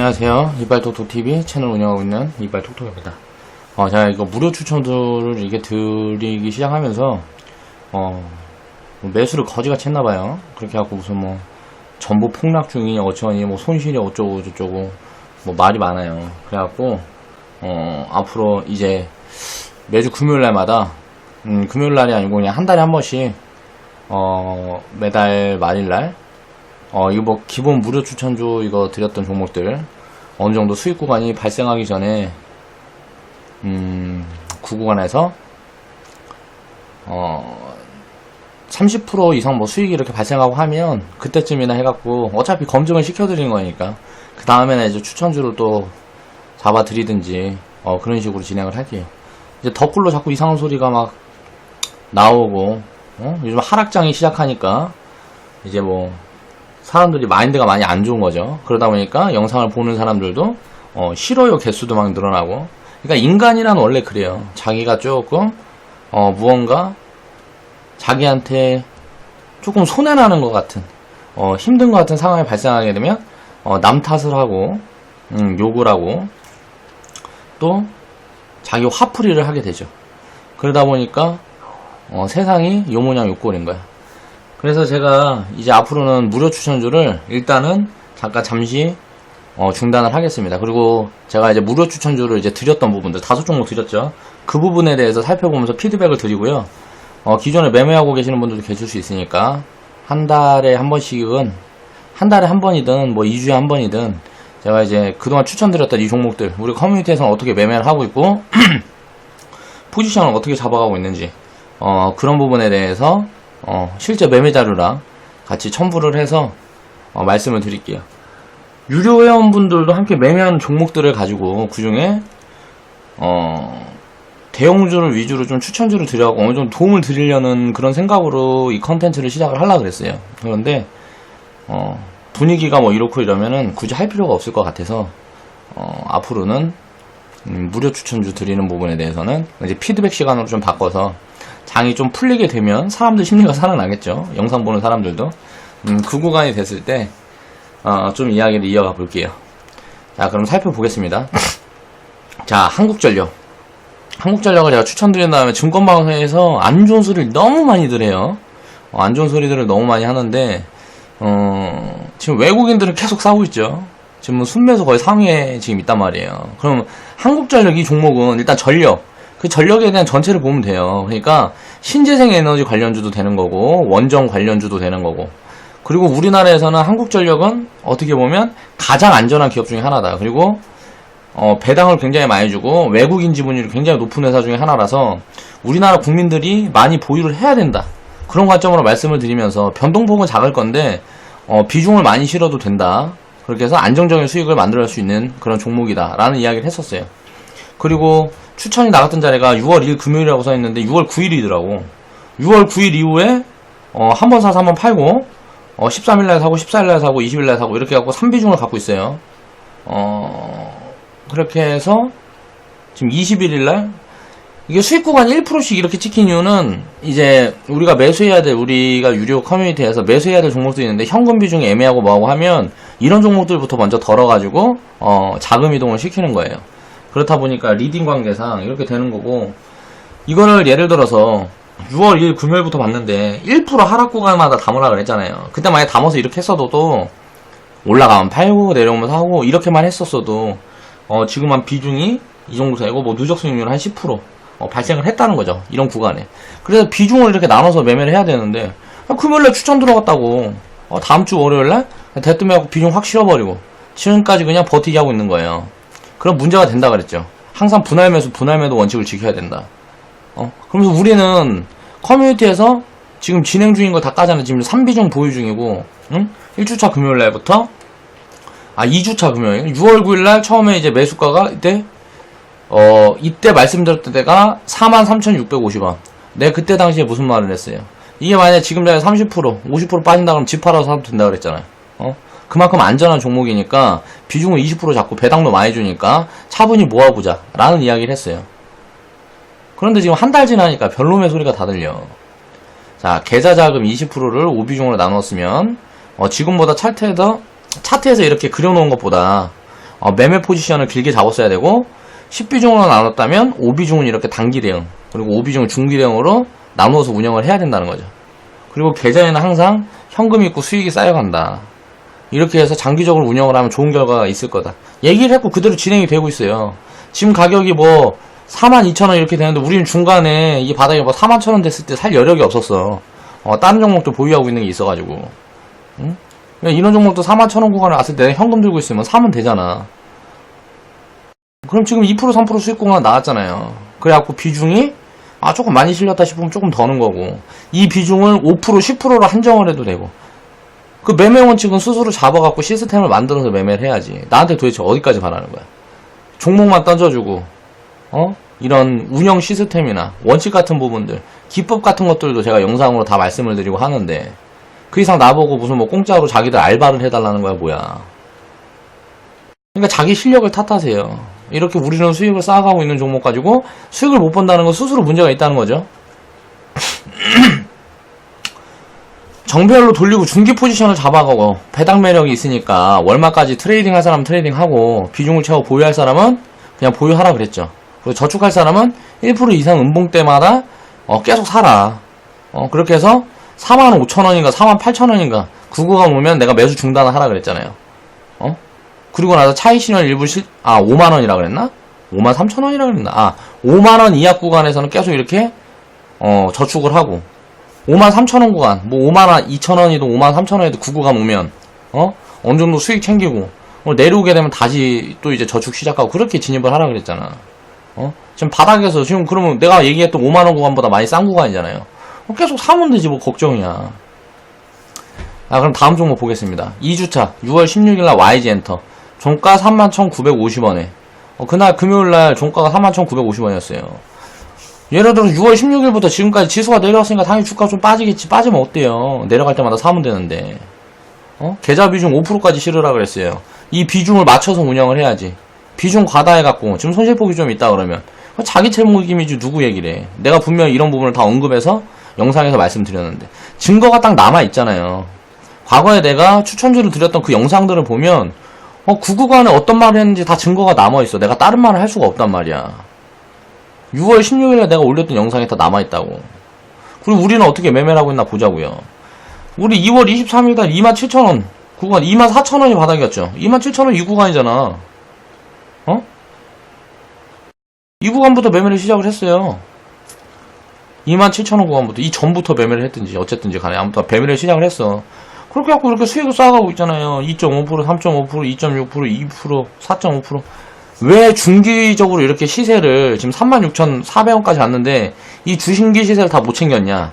안녕하세요. 이발톡톡TV 채널 운영하고 있는 이발톡톡입니다. 제가 이거 무료 추천들을 이게 드리기 시작하면서, 매수를 거지같이 했나봐요. 그렇게 해갖고 무슨 뭐, 전부 폭락 중이니 어쩌니, 뭐, 손실이 어쩌고 저쩌고, 뭐, 말이 많아요. 그래갖고, 앞으로 이제 매주 금요일날마다, 금요일날이 아니고 그냥 한 달에 한 번씩, 매달 말일날, 이거 뭐 기본 무료 추천주 이거 드렸던 종목들 어느 정도 수익 구간이 발생하기 전에 그 구간에서 30% 이상 뭐 수익이 이렇게 발생하고 하면 그때쯤이나 해갖고 어차피 검증을 시켜드리는 거니까 그 다음에는 이제 추천주를 또 잡아드리든지 그런 식으로 진행을 할게요. 이제 덧글로 자꾸 이상한 소리가 막 나오고 요즘 하락장이 시작하니까 이제 뭐 사람들이 마인드가 많이 안 좋은 거죠. 그러다 보니까 영상을 보는 사람들도 싫어요 개수도 막 늘어나고. 그러니까 인간이란 원래 그래요. 자기가 조금 무언가 자기한테 조금 손해나는 것 같은 힘든 것 같은 상황이 발생하게 되면 남 탓을 하고 욕을 하고 또 자기 화풀이를 하게 되죠. 그러다 보니까 세상이 요 모양 요 꼴인 거야. 그래서 제가 이제 앞으로는 무료 추천주를 일단은 잠시 중단을 하겠습니다. 그리고 제가 이제 무료 추천주를 이제 드렸던 부분들 5종목 드렸죠. 그 부분에 대해서 살펴보면서 피드백을 드리고요. 기존에 매매하고 계시는 분들도 계실 수 있으니까 한 달에 한 번씩은 한 달에 한 번이든 뭐 2주에 한 번이든 제가 이제 그동안 추천드렸던 이 종목들 우리 커뮤니티에서는 어떻게 매매를 하고 있고 포지션을 어떻게 잡아가고 있는지 그런 부분에 대해서 실제 매매 자료랑 같이 첨부를 해서 말씀을 드릴게요. 유료 회원분들도 함께 매매하는 종목들을 가지고 그 중에 대형주를 위주로 좀 추천주를 드려갖고 어느 정도 도움을 드리려는 그런 생각으로 이 컨텐츠를 시작을 하려고 그랬어요. 그런데 분위기가 뭐 이렇고 이러면은 굳이 할 필요가 없을 것 같아서 앞으로는 무료 추천주 드리는 부분에 대해서는 이제 피드백 시간으로 좀 바꿔서 장이 좀 풀리게 되면 사람들 심리가 살아나겠죠. 영상 보는 사람들도. 그 구간이 됐을 때, 좀 이야기를 이어가 볼게요. 자, 그럼 살펴보겠습니다. 자, 한국전력. 한국전력을 제가 추천드린 다음에 증권방송에서 안 좋은 소리를 너무 많이들 해요. 안 좋은 소리들을 너무 많이 하는데, 지금 외국인들은 계속 싸우고 있죠. 지금 뭐 순매수 거의 상위에 지금 있단 말이에요. 그럼 한국전력 이 종목은 일단 전력. 그 전력에 대한 전체를 보면 돼요. 그러니까 신재생 에너지 관련주도 되는 거고 원전 관련주도 되는 거고 그리고 우리나라에서는 한국전력은 어떻게 보면 가장 안전한 기업 중에 하나다. 그리고 배당을 굉장히 많이 주고 외국인 지분율이 굉장히 높은 회사 중에 하나라서 우리나라 국민들이 많이 보유를 해야 된다. 그런 관점으로 말씀을 드리면서 변동폭은 작을 건데 비중을 많이 실어도 된다. 그렇게 해서 안정적인 수익을 만들어낼 수 있는 그런 종목이다 라는 이야기를 했었어요. 그리고 추천이 나갔던 자리가 6월 1일 금요일이라고 써있는데 6월 9일이더라고. 6월 9일 이후에 한 번 사서 한 번 팔고 13일날 사고 14일날 사고 20일날 사고 이렇게 갖고 3비중을 갖고 있어요. 그렇게 해서 지금 21일날 이게 수익 구간이 1%씩 이렇게 찍힌 이유는 이제 우리가 매수해야 될 우리가 유료 커뮤니티에서 매수해야 될 종목도 있는데 현금 비중이 애매하고 뭐하고 하면 이런 종목들부터 먼저 덜어가지고 자금 이동을 시키는 거예요. 그렇다 보니까 리딩 관계상 이렇게 되는 거고 이거를 예를 들어서 6월 1일 금요일부터 봤는데 1% 하락 구간마다 담으라 그랬잖아요. 그때 만약에 담아서 이렇게 했어도 또 올라가면 팔고 내려오면 사고 이렇게만 했었어도 지금 한 비중이 이 정도 되고 뭐 누적 수익률 한 10% 발생을 했다는 거죠. 이런 구간에. 그래서 비중을 이렇게 나눠서 매매를 해야 되는데 금요일날 추천 들어갔다고 다음 주 월요일날 대뜸해갖고 비중 확 실어버리고 지금까지 그냥 버티기 하고 있는 거예요. 그럼 문제가 된다 그랬죠. 항상 분할 매수, 분할 매도 원칙을 지켜야 된다. 그러면서 우리는 커뮤니티에서 지금 진행 중인 거 다 까잖아요. 지금 3비중 보유 중이고, 1주차 금요일 날부터, 2주차 금요일, 6월 9일 날 처음에 이제 매수가가 이때 말씀드렸던 때가 43,650원. 내가 그때 당시에 무슨 말을 했어요. 이게 만약에 지금 자리에 30%, 50% 빠진다 그러면 집 팔아서 사도 된다 그랬잖아요. 그만큼 안전한 종목이니까 비중을 20% 잡고 배당도 많이 주니까 차분히 모아보자 라는 이야기를 했어요. 그런데 지금 한 달 지나니까 별로의 소리가 다 들려. 자, 계좌자금 20%를 5비중으로 나눴으면 지금보다 차트에서 이렇게 그려놓은 것보다 매매 포지션을 길게 잡았어야 되고 10비중으로 나눴다면 5비중은 이렇게 단기 대응, 그리고 5비중은 중기 대응으로 나누어서 운영을 해야 된다는 거죠. 그리고 계좌에는 항상 현금이 있고 수익이 쌓여간다. 이렇게 해서 장기적으로 운영을 하면 좋은 결과가 있을 거다. 얘기를 했고 그대로 진행이 되고 있어요. 지금 가격이 뭐 42,000원 이렇게 되는데 우리는 중간에 이 바닥에 뭐 41,000원 됐을 때 살 여력이 없었어. 다른 종목도 보유하고 있는 게 있어가지고. 응? 이런 종목도 41,000원 구간에 왔을 때 현금 들고 있으면 사면 되잖아. 그럼 지금 2% 3% 수익 공간 나왔잖아요. 그래갖고 비중이 조금 많이 실렸다 싶으면 조금 더 넣은 거고, 이 비중을 5% 10%로 한정을 해도 되고, 그 매매 원칙은 스스로 잡아갖고 시스템을 만들어서 매매를 해야지. 나한테 도대체 어디까지 바라는 거야? 종목만 던져주고 이런 운영 시스템이나 원칙 같은 부분들, 기법 같은 것들도 제가 영상으로 다 말씀을 드리고 하는데, 그 이상 나보고 무슨 뭐 공짜로 자기들 알바를 해달라는 거야 뭐야. 그러니까 자기 실력을 탓하세요. 이렇게 우리는 수익을 쌓아가고 있는 종목 가지고 수익을 못 본다는 건 스스로 문제가 있다는 거죠. 정배열로 돌리고 중기 포지션을 잡아가고 배당 매력이 있으니까 월마까지 트레이딩 할 사람은 트레이딩하고 비중을 채워 보유할 사람은 그냥 보유하라 그랬죠. 그리고 저축할 사람은 1% 이상 음봉 때마다 계속 사라. 그렇게 해서 45,000원인가 48,000원인가 구구가 오면 내가 매수 중단을 하라 그랬잖아요. 그리고 나서 차익 실현 일부 5만원이라 그랬나? 53,000원이라 그랬나? 5만원 이하 구간에서는 계속 이렇게 저축을 하고 53,000원 구간, 뭐 52,000원이든 53,000원이든 구구감 오면 어느 정도 수익 챙기고 내려오게 되면 다시 또 이제 저축 시작하고 그렇게 진입을 하라 그랬잖아. 지금 바닥에서 지금 그러면 내가 얘기했던 5만원 구간보다 많이 싼 구간이잖아요. 계속 사면 되지 뭐 걱정이야. 그럼 다음 종목 보겠습니다. 2주차 6월 16일날 YG엔터 종가 31,950원에 그날 금요일날 종가가 31,950원이었어요. 예를 들어서 6월 16일부터 지금까지 지수가 내려왔으니까 당연히 주가가 좀 빠지겠지. 빠지면 어때요? 내려갈 때마다 사면 되는데. 계좌 비중 5%까지 실으라 그랬어요. 이 비중을 맞춰서 운영을 해야지. 비중 과다해갖고 지금 손실폭이 좀 있다 그러면 자기 채무기미지 누구 얘기래. 내가 분명히 이런 부분을 다 언급해서 영상에서 말씀드렸는데 증거가 딱 남아있잖아요. 과거에 내가 추천주를 드렸던 그 영상들을 보면 그 구간에 어떤 말을 했는지 다 증거가 남아있어. 내가 다른 말을 할 수가 없단 말이야. 6월 16일에 내가 올렸던 영상이 다 남아있다고. 그리고 우리는 어떻게 매매를 하고 있나 보자고요. 우리 2월 23일날 27,000원 구간 24,000원이 바닥이었죠. 27,000원 이 구간이잖아. 이 구간부터 매매를 시작을 했어요. 27,000원 구간부터. 이 전부터 매매를 했든지 어쨌든지 간에 아무튼 매매를 시작을 했어. 그렇게 갖고 이렇게 수익을 쌓아가고 있잖아요. 2.5%, 3.5%, 2.6%, 2%, 4.5%. 왜 중기적으로 이렇게 시세를 지금 36,400원까지 왔는데 이 주신기 시세를 다 못 챙겼냐.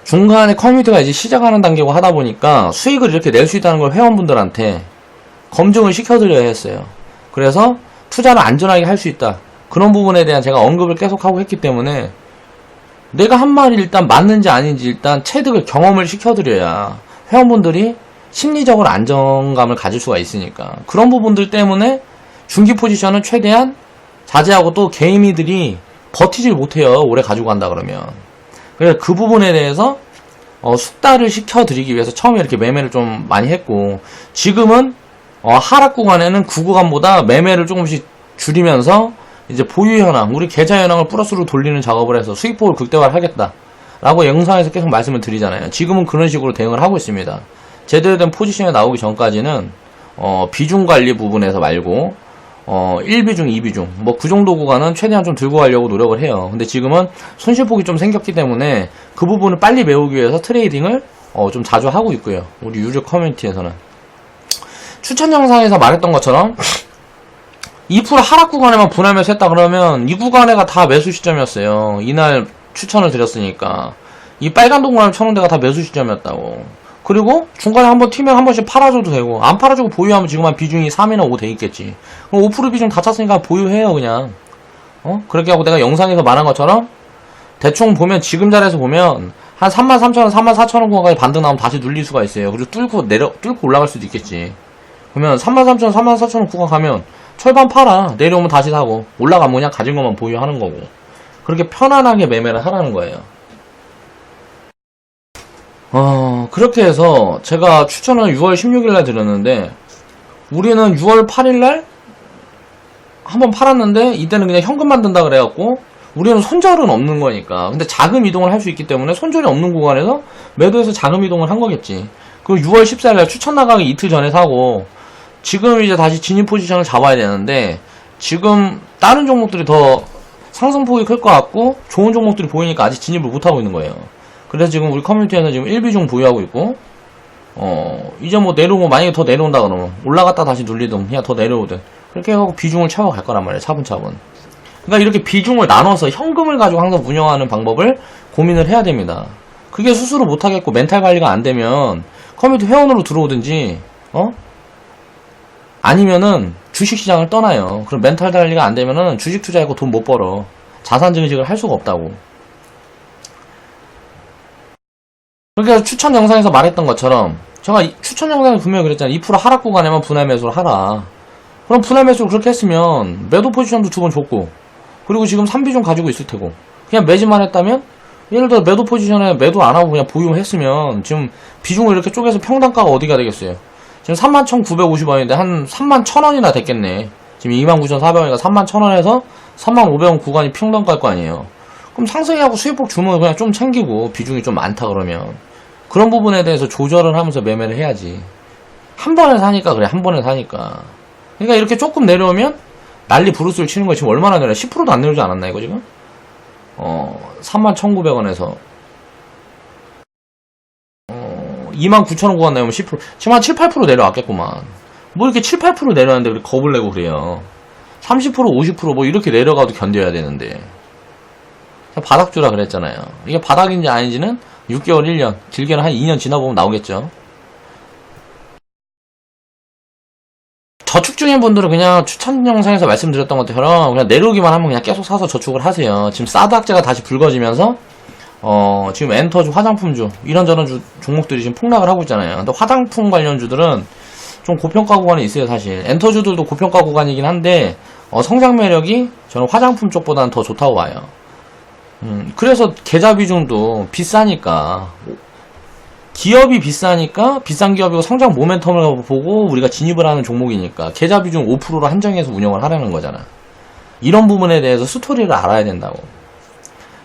중간에 커뮤니티가 이제 시작하는 단계고 하다 보니까 수익을 이렇게 낼 수 있다는 걸 회원분들한테 검증을 시켜드려야 했어요. 그래서 투자를 안전하게 할 수 있다. 그런 부분에 대한 제가 언급을 계속하고 했기 때문에 내가 한 말이 일단 맞는지 아닌지 일단 체득을 경험을 시켜드려야 회원분들이 심리적으로 안정감을 가질 수가 있으니까 그런 부분들 때문에 중기 포지션은 최대한 자제하고 또 개미들이 버티질 못해요. 오래 가지고 간다 그러면. 그래서 그 부분에 대해서 숙달을 시켜드리기 위해서 처음에 이렇게 매매를 좀 많이 했고 지금은 하락 구간에는 구구간보다 매매를 조금씩 줄이면서 이제 보유 현황, 우리 계좌 현황을 플러스로 돌리는 작업을 해서 수익폭을 극대화를 하겠다 라고 영상에서 계속 말씀을 드리잖아요. 지금은 그런 식으로 대응을 하고 있습니다. 제대로 된 포지션에 나오기 전까지는 비중 관리 부분에서 말고 1비중, 2비중 뭐 그 정도 구간은 최대한 좀 들고 가려고 노력을 해요. 근데 지금은 손실폭이 좀 생겼기 때문에 그 부분을 빨리 메우기 위해서 트레이딩을 좀 자주 하고 있고요. 우리 유료 커뮤니티에서는 추천 영상에서 말했던 것처럼 2% 하락 구간에만 분할매수 했다 그러면 이 구간에가 다 매수 시점이었어요. 이날 추천을 드렸으니까 이 빨간 동그라미 쳐놓은 데가 다 매수 시점이었다고. 그리고 중간에 한번 튀면 한 번씩 팔아줘도 되고 안 팔아주고 보유하면 지금 한 비중이 3이나 5 돼 있겠지. 그럼 5% 비중 다 찼으니까 보유해요 그냥. 그렇게 하고 내가 영상에서 말한 것처럼 대충 보면 지금 자리에서 보면 한 33,000원, 34,000원 구간까지 반등 나오면 다시 눌릴 수가 있어요. 그리고 뚫고 올라갈 수도 있겠지. 그러면 33,000원, 34,000원 구간 가면 철반 팔아. 내려오면 다시 사고 올라가면 그냥 가진 것만 보유하는 거고. 그렇게 편안하게 매매를 하라는 거예요. 그렇게 해서 제가 추천을 6월 16일날 드렸는데 우리는 6월 8일날 한번 팔았는데 이때는 그냥 현금만 든다 그래갖고 우리는 손절은 없는 거니까. 근데 자금 이동을 할 수 있기 때문에 손절이 없는 구간에서 매도해서 자금 이동을 한 거겠지. 그 6월 14일날 추천 나가기 이틀 전에 사고 지금 이제 다시 진입 포지션을 잡아야 되는데 지금 다른 종목들이 더 상승폭이 클 것 같고 좋은 종목들이 보이니까 아직 진입을 못하고 있는 거예요. 그래서 지금 우리 커뮤니티에는 지금 1비중 보유하고 있고 이제 뭐 내려오고 만약에 더 내려온다 그러면 올라갔다 다시 눌리든 그냥 더 내려오든 그렇게 해갖고 비중을 채워갈 거란 말이에요. 차분차분. 그러니까 이렇게 비중을 나눠서 현금을 가지고 항상 운영하는 방법을 고민을 해야 됩니다. 그게 스스로 못하겠고 멘탈 관리가 안 되면 커뮤니티 회원으로 들어오든지 아니면은 주식시장을 떠나요. 그럼 멘탈 관리가 안 되면은 주식 투자하고 돈 못 벌어. 자산 증식을 할 수가 없다고. 그러니까 추천 영상에서 말했던 것처럼 제가 추천 영상에 분명히 그랬잖아요. 2% 하락 구간에만 분할 매수를 하라. 그럼 분할 매수를 그렇게 했으면 매도 포지션도 두 번 줬고 그리고 지금 3비중 가지고 있을 테고 그냥 매집만 했다면 예를 들어 매도 포지션에 매도 안 하고 그냥 보유했으면 지금 비중을 이렇게 쪼개서 평단가가 어디가 되겠어요? 지금 31,950원인데 한 31,000원이나 됐겠네. 지금 29,400원이니까 31,000원에서 35,500원 구간이 평단가일 거 아니에요. 그럼 상승하고 수익폭 주면 그냥 좀 챙기고 비중이 좀 많다 그러면 그런 부분에 대해서 조절을 하면서 매매를 해야지. 한 번에 사니까 그래. 한 번에 사니까. 그러니까 이렇게 조금 내려오면 난리 부르스를 치는 거야. 지금 얼마나 내려? 10%도 안 내려오지 않았나 이거 지금? 31,900원에서 29,000원 구간 내면 10% 지금 한 7, 8% 내려왔겠구만. 뭐 이렇게 7, 8% 내려왔는데 우리 겁을 내고 그래요. 30%, 50% 이렇게 내려가도 견뎌야 되는데 바닥주라 그랬잖아요. 이게 바닥인지 아닌지는 6개월, 1년, 길게는 한 2년 지나보면 나오겠죠. 저축 중인 분들은 그냥 추천 영상에서 말씀드렸던 것처럼 그냥 내려오기만 하면 그냥 계속 사서 저축을 하세요. 지금 사드 악재가 다시 불거지면서 지금 엔터주, 화장품주 이런저런 종목들이 지금 폭락을 하고 있잖아요. 근데 화장품 관련주들은 좀 고평가 구간에 있어요. 사실 엔터주들도 고평가 구간이긴 한데 성장 매력이 저는 화장품 쪽보다는 더 좋다고 봐요. 그래서 계좌 비중도 비싸니까 기업이 비싸니까 비싼 기업이고 성장 모멘텀을 보고 우리가 진입을 하는 종목이니까 계좌 비중 5%로 한정해서 운영을 하려는 거잖아. 이런 부분에 대해서 스토리를 알아야 된다고.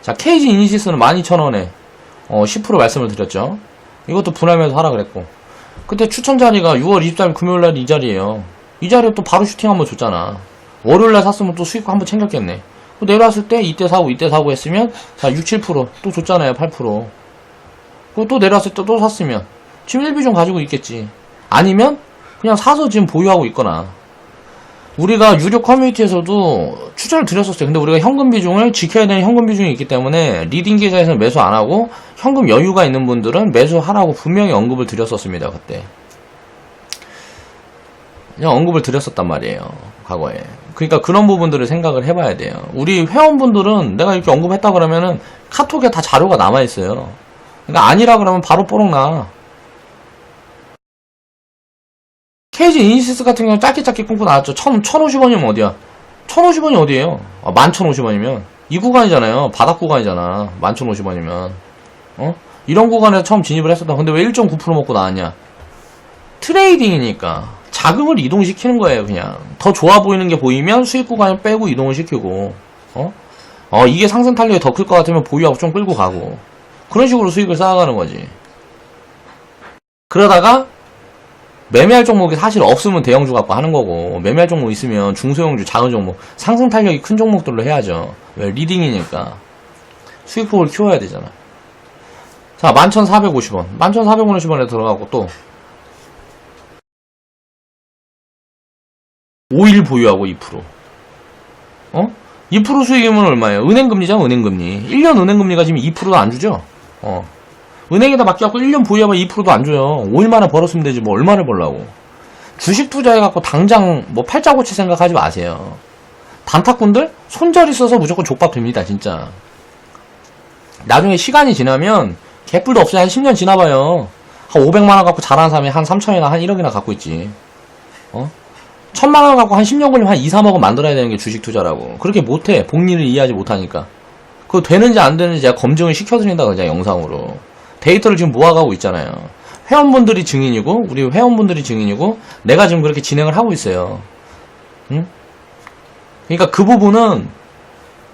자, KG 이니시스는 12,000원에 10% 말씀을 드렸죠. 이것도 분할매수 하라 그랬고 그때 추천 자리가 6월 23일 금요일날 이 자리에요. 이 자리에 또 바로 슈팅 한번 줬잖아. 월요일날 샀으면 또 수익 한번 챙겼겠네. 내려왔을 때 이때 사고 했으면 자 6, 7% 또 줬잖아요. 8%. 그리고 또 내려왔을 때 또 샀으면 지금 1비중 가지고 있겠지. 아니면 그냥 사서 지금 보유하고 있거나. 우리가 유료 커뮤니티에서도 추천을 드렸었어요. 근데 우리가 현금 비중을 지켜야 되는 현금 비중이 있기 때문에 리딩 계좌에서는 매수 안 하고 현금 여유가 있는 분들은 매수하라고 분명히 언급을 드렸었습니다. 그때 그냥 언급을 드렸었단 말이에요. 과거에. 그러니까 그런 부분들을 생각을 해봐야 돼요. 우리 회원분들은 내가 이렇게 언급했다 그러면은 카톡에 다 자료가 남아있어요. 그러니까 아니라 그러면 바로 뽀록나. KG 이니시스 같은 경우는 짧게 끊고 나왔죠. 1,050원이면 어디야? 1,050원이 어디에요? 11,050원이면 이 구간이잖아요. 바닥 구간이잖아. 11,050원이면 이런 구간에서 처음 진입을 했었다. 근데 왜 1.9% 먹고 나왔냐? 트레이딩이니까 자금을 이동시키는 거예요. 그냥 더 좋아 보이는 게 보이면 수익 구간을 빼고 이동을 시키고 이게 상승 탄력이 더 클 것 같으면 보유하고 좀 끌고 가고 그런 식으로 수익을 쌓아가는 거지. 그러다가 매매할 종목이 사실 없으면 대형주 갖고 하는 거고 매매할 종목 있으면 중소형주, 작은 종목, 상승 탄력이 큰 종목들로 해야죠. 왜? 리딩이니까 수익폭을 키워야 되잖아. 자, 11,450원 11,450원에 들어가고 또 5일 보유하고 2% 2% 수익이면 얼마예요? 은행금리잖아. 은행금리 1년 은행금리가 지금 2%도 안 주죠. 은행에다 맡겨갖고 1년 보유하면 2%도 안 줘요. 5일 만에 벌었으면 되지 뭐 얼마를 벌라고. 주식 투자해갖고 당장 뭐 팔자고치 생각하지 마세요. 단타꾼들 손절 있어서 무조건 족밥 됩니다. 진짜. 나중에 시간이 지나면 개뿔도 없어요. 한 10년 지나봐요. 한 500만원 갖고 잘하는 사람이 한 3천이나 한 1억이나 갖고 있지. 1,000만원 갖고 한 10년 걸리면 한 2, 3억은 만들어야 되는 게 주식 투자라고. 그렇게 못해. 복리를 이해하지 못하니까. 그거 되는지 안 되는지 제가 검증을 시켜드린다 그러잖아요. 영상으로. 데이터를 지금 모아가고 있잖아요. 회원분들이 증인이고 우리 회원분들이 증인이고 내가 지금 그렇게 진행을 하고 있어요. 응? 그러니까 그 부분은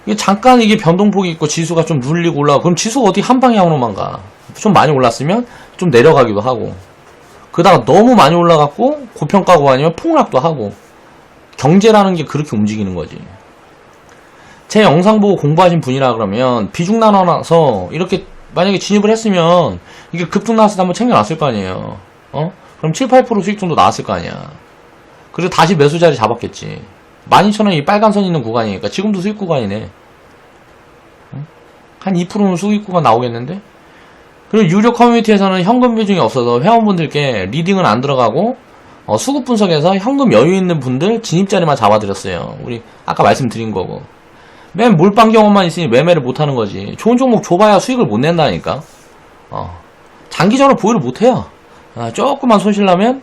이게 잠깐 이게 변동폭이 있고 지수가 좀 눌리고 올라가 그럼 지수가 어디 한 방향으로만 가. 좀 많이 올랐으면 좀 내려가기도 하고 그러다가 너무 많이 올라갔고 고평가고 아니면 폭락도 하고 경제라는 게 그렇게 움직이는 거지. 제 영상 보고 공부하신 분이라 그러면 비중 나눠서 이렇게 만약에 진입을 했으면 이게 급등 나왔을 때 한번 챙겨놨을 거 아니에요. 그럼 7, 8% 수익 정도 나왔을 거 아니야. 그리고 다시 매수 자리 잡았겠지. 12,000원 이 빨간 선 있는 구간이니까 지금도 수익 구간이네. 한 2%는 수익 구간 나오겠는데? 그리고 유료 커뮤니티에서는 현금 비중이 없어서 회원분들께 리딩은 안 들어가고 수급 분석에서 현금 여유 있는 분들 진입 자리만 잡아드렸어요. 우리 아까 말씀드린 거고. 맨 몰빵 경험만 있으니 매매를 못하는 거지. 좋은 종목 줘봐야 수익을 못 낸다니까. 장기적으로 보유를 못해요. 조금만 손실나면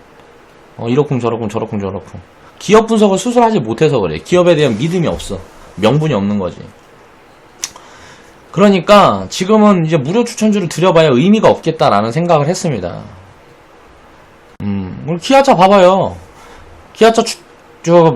이러쿵 저러쿵 저러쿵 저러쿵. 기업 분석을 스스로 하지 못해서 그래. 기업에 대한 믿음이 없어. 명분이 없는 거지. 그러니까 지금은 이제 무료 추천주를 드려봐야 의미가 없겠다라는 생각을 했습니다. 기아차 봐봐요. 기아차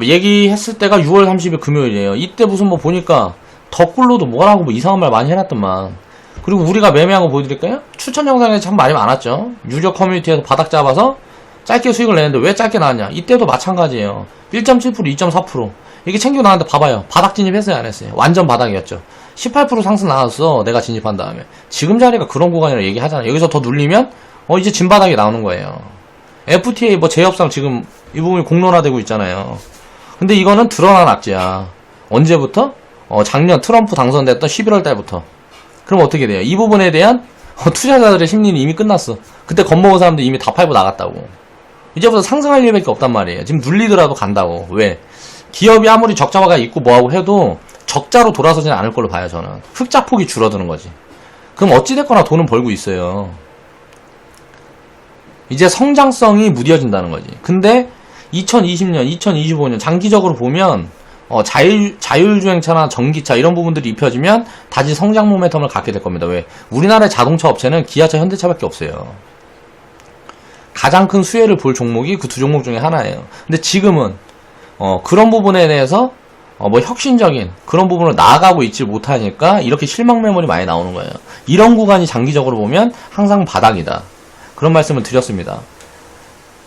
얘기했을 때가 6월 30일 금요일이에요. 이때 무슨 뭐 보니까 덧글로도 뭐라고 뭐 이상한 말 많이 해놨더만. 그리고 우리가 매매한 거 보여드릴까요? 추천 영상에 참 말이 많았죠. 유료 커뮤니티에서 바닥 잡아서 짧게 수익을 내는데 왜 짧게 나왔냐? 이때도 마찬가지예요. 1.7%, 2.4%. 이게 챙겨 나왔는데 봐봐요. 바닥 진입했어요, 안 했어요? 완전 바닥이었죠. 18% 상승 나왔어. 내가 진입한 다음에. 지금 자리가 그런 구간이라고 얘기하잖아요. 여기서 더 눌리면 이제 진바닥이 나오는 거예요. FTA 뭐 제협상 지금 이 부분이 공론화되고 있잖아요. 근데 이거는 드러난 악재야. 언제부터? 작년 트럼프 당선됐던 11월 달부터. 그럼 어떻게 돼요? 이 부분에 대한 투자자들의 심리는 이미 끝났어. 그때 겁먹은 사람들 이미 다 팔고 나갔다고. 이제부터 상승할 일밖에 없단 말이에요. 지금 눌리더라도 간다고. 왜? 기업이 아무리 적자가 있고 뭐하고 해도 적자로 돌아서지는 않을 걸로 봐요, 저는. 흑자폭이 줄어드는 거지. 그럼 어찌됐거나 돈은 벌고 있어요. 이제 성장성이 무뎌진다는 거지. 근데 2020년, 2025년 장기적으로 보면 자율주행차나 전기차 이런 부분들이 입혀지면 다시 성장 모멘텀을 갖게 될 겁니다. 왜? 우리나라의 자동차 업체는 기아차, 현대차밖에 없어요. 가장 큰 수혜를 볼 종목이 그 두 종목 중에 하나예요. 근데 지금은 그런 부분에 대해서 뭐 혁신적인 그런 부분을 나아가고 있지 못하니까 이렇게 실망 매물이 많이 나오는 거예요. 이런 구간이 장기적으로 보면 항상 바닥이다. 그런 말씀을 드렸습니다.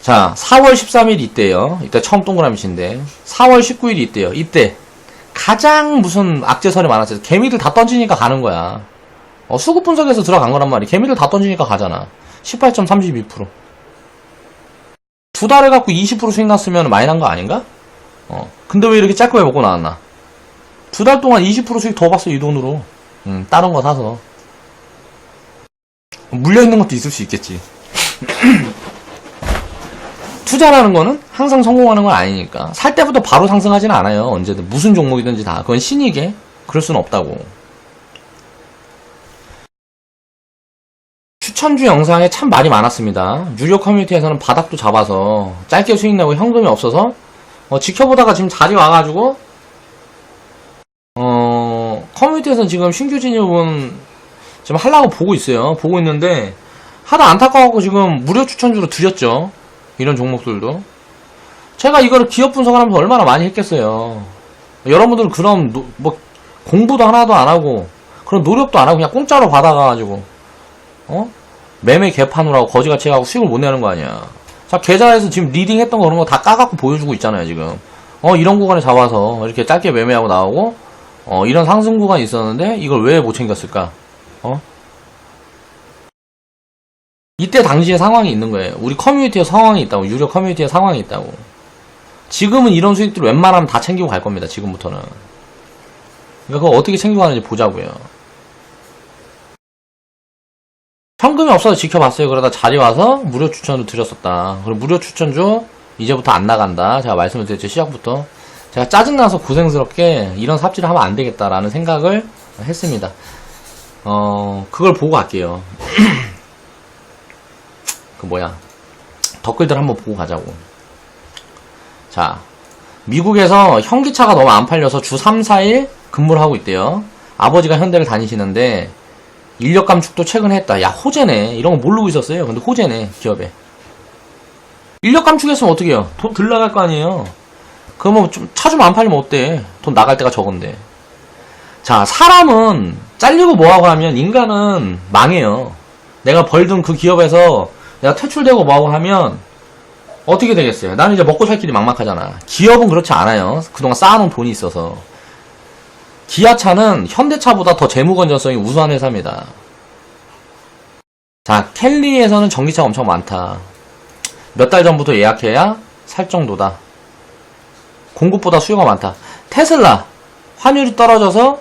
자, 4월 13일 이때요. 이때 처음 동그라미신데 4월 19일이 이때요. 이때 가장 무슨 악재설이 많았어요. 개미들 다 던지니까 가는 거야. 수급 분석에서 들어간 거란 말이야. 개미들 다 던지니까 가잖아. 18.32%. 두 달에 갖고 20% 수익 났으면 많이 난 거 아닌가? 근데 왜 이렇게 짧게 먹고 나왔나? 두 달 동안 20% 수익 더 봤어, 이 돈으로. 다른 거 사서. 물려있는 것도 있을 수 있겠지. 투자라는 거는 항상 성공하는 건 아니니까. 살 때부터 바로 상승하지는 않아요. 언제든. 무슨 종목이든지 다. 그건 신이게. 그럴 수는 없다고. 추천주 영상에 참 말이 많았습니다. 유료 커뮤니티에서는 바닥도 잡아서 짧게 수익 내고 현금이 없어서 지켜보다가 지금 자리 와가지고 커뮤니티에서는 지금 신규 진입은 지금 하려고 보고 있어요. 보고 있는데 하도 안타까워갖고 지금 무료 추천주로 드렸죠. 이런 종목들도 제가 이거를 기업 분석을 하면서 얼마나 많이 했겠어요. 여러분들은 그럼 뭐 공부도 하나도 안 하고 그런 노력도 안 하고 그냥 공짜로 받아가가지고 매매 개판으로 하고 거지같이 해가고 수익을 못 내는 거 아니야. 자, 계좌에서 지금 리딩 했던 거 그런 거 다 까갖고 보여주고 있잖아요, 지금. 이런 구간에 잡아서 이렇게 짧게 매매하고 나오고, 이런 상승 구간이 있었는데, 이걸 왜 못 챙겼을까? 이때 당시에 상황이 있는 거예요. 우리 커뮤니티에 상황이 있다고, 유료 커뮤니티에 상황이 있다고. 지금은 이런 수익들 웬만하면 다 챙기고 갈 겁니다, 지금부터는. 그러니까 그거 어떻게 챙기고 가는지 보자고요. 현금이 없어서 지켜봤어요. 그러다 자리 와서 무료 추천을 드렸었다. 그리고 무료 추천주 이제부터 안 나간다. 제가 말씀을 드렸죠. 시작부터. 제가 짜증나서 고생스럽게 이런 삽질을 하면 안 되겠다라는 생각을 했습니다. 그걸 보고 갈게요. 댓글들 한번 보고 가자고. 자, 미국에서 현기차가 너무 안 팔려서 주 3, 4일 근무를 하고 있대요. 아버지가 현대를 다니시는데 인력 감축도 최근에 했다. 야, 호재네. 이런 거 모르고 있었어요. 근데 호재네, 기업에. 인력 감축했으면 어떻게 해요? 돈 들 나갈 거 아니에요. 그러면 좀 차주만 안 팔리면 어때? 돈 나갈 때가 적은데. 자, 사람은 잘리고 뭐하고 하면 인간은 망해요. 내가 벌든 그 기업에서 내가 퇴출되고 뭐하고 하면 어떻게 되겠어요? 나는 이제 먹고 살 길이 막막하잖아. 기업은 그렇지 않아요. 그동안 쌓아놓은 돈이 있어서. 기아차는 현대차보다 더 재무 건전성이 우수한 회사입니다. 자, 켈리에서는 전기차가 엄청 많다. 몇 달 전부터 예약해야 살 정도다. 공급보다 수요가 많다. 테슬라 환율이 떨어져서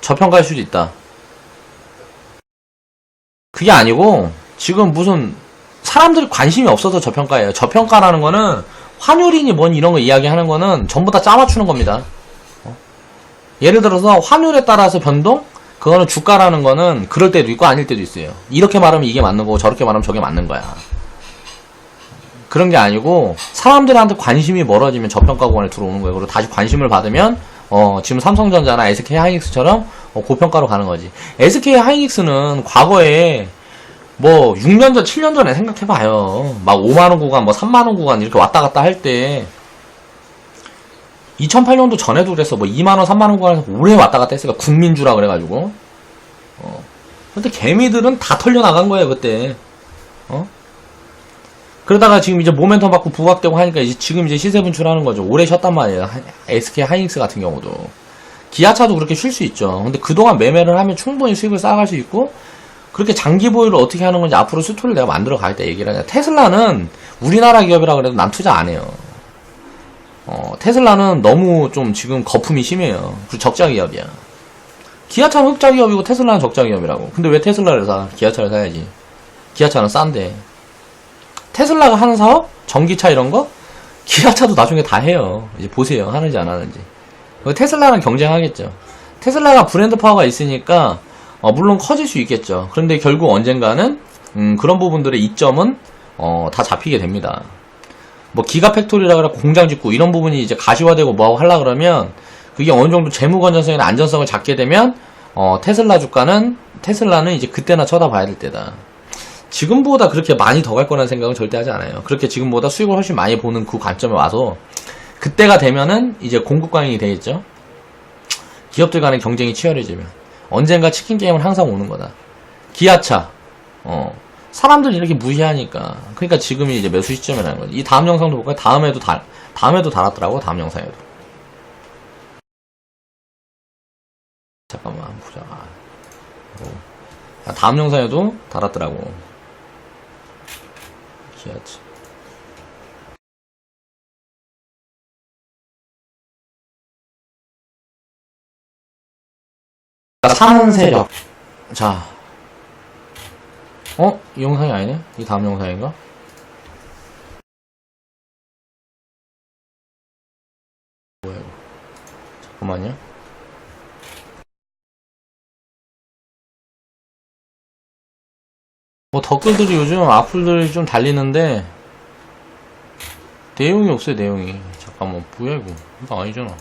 저평가할 수도 있다. 그게 아니고 지금 무슨 사람들이 관심이 없어서 저평가예요. 저평가라는 거는 환율이니 뭐니 이런 거 이야기하는 거는 전부 다 짜맞추는 겁니다. 예를 들어서 환율에 따라서 변동? 그거는 주가라는 거는 그럴 때도 있고 아닐 때도 있어요. 이렇게 말하면 이게 맞는 거고 저렇게 말하면 저게 맞는 거야. 그런 게 아니고 사람들한테 관심이 멀어지면 저평가 구간에 들어오는 거예요. 그리고 다시 관심을 받으면 지금 삼성전자나 SK 하이닉스처럼 고평가로 가는 거지. SK 하이닉스는 과거에 뭐 6년 전, 7년 전에 생각해봐요. 막 5만원 구간, 뭐 3만원 구간 이렇게 왔다 갔다 할 때 2008년도 전에도 그랬어. 뭐 2만원, 3만원 구간에서 오래 왔다 갔다 했으니까 국민주라 그래가지고. 근데 개미들은 다 털려나간 거예요, 그때. 그러다가 지금 이제 모멘텀 받고 부각되고 하니까 이제 지금 이제 시세 분출하는 거죠. 오래 쉬었단 말이에요. SK 하이닉스 같은 경우도. 기아차도 그렇게 쉴 수 있죠. 근데 그동안 매매를 하면 충분히 수익을 쌓아갈 수 있고, 그렇게 장기 보유를 어떻게 하는 건지 앞으로 스토리를 내가 만들어 가겠다 얘기를 하냐. 테슬라는 우리나라 기업이라 그래도 난 투자 안 해요. 테슬라는 너무 좀 지금 거품이 심해요. 그리고 적자 기업이야. 기아차는 흑자 기업이고 테슬라는 적자 기업이라고. 근데 왜 테슬라를 사? 기아차를 사야지. 기아차는 싼데. 테슬라가 하는 사업? 전기차 이런 거? 기아차도 나중에 다 해요. 이제 보세요. 하는지 안 하는지. 테슬라랑 경쟁하겠죠. 테슬라가 브랜드 파워가 있으니까 물론 커질 수 있겠죠. 그런데 결국 언젠가는 그런 부분들의 이점은 다 잡히게 됩니다. 뭐 기가팩토리라 그래 공장 짓고 이런 부분이 이제 가시화되고 뭐하고 하려 그러면 그게 어느 정도 재무 건전성이나 안전성을 잡게 되면 테슬라 주가는 테슬라는 이제 그때나 쳐다봐야 될 때다. 지금보다 그렇게 많이 더 갈 거라는 생각은 절대 하지 않아요. 그렇게 지금보다 수익을 훨씬 많이 보는 그 관점에 와서 그때가 되면은 이제 공급 광이 되겠죠. 기업들 간의 경쟁이 치열해지면 언젠가 치킨 게임은 항상 오는 거다. 기아차 사람들이 이렇게 무시하니까 그러니까 지금이 이제 매수 시점이라는 거지. 이 다음 영상도 볼까요? 다음에도 달았더라고. 다음 영상에도. 잠깐만 보자. 다음 영상에도 달았더라고. 기아차. 사는 세력. 자. 이 영상이 아니네? 이 다음 영상인가? 뭐야, 이거. 잠깐만요. 뭐, 댓글들이 요즘 악플들이 좀 달리는데, 내용이 없어요, 내용이. 잠깐만, 뭐야, 이거. 이거 아니잖아.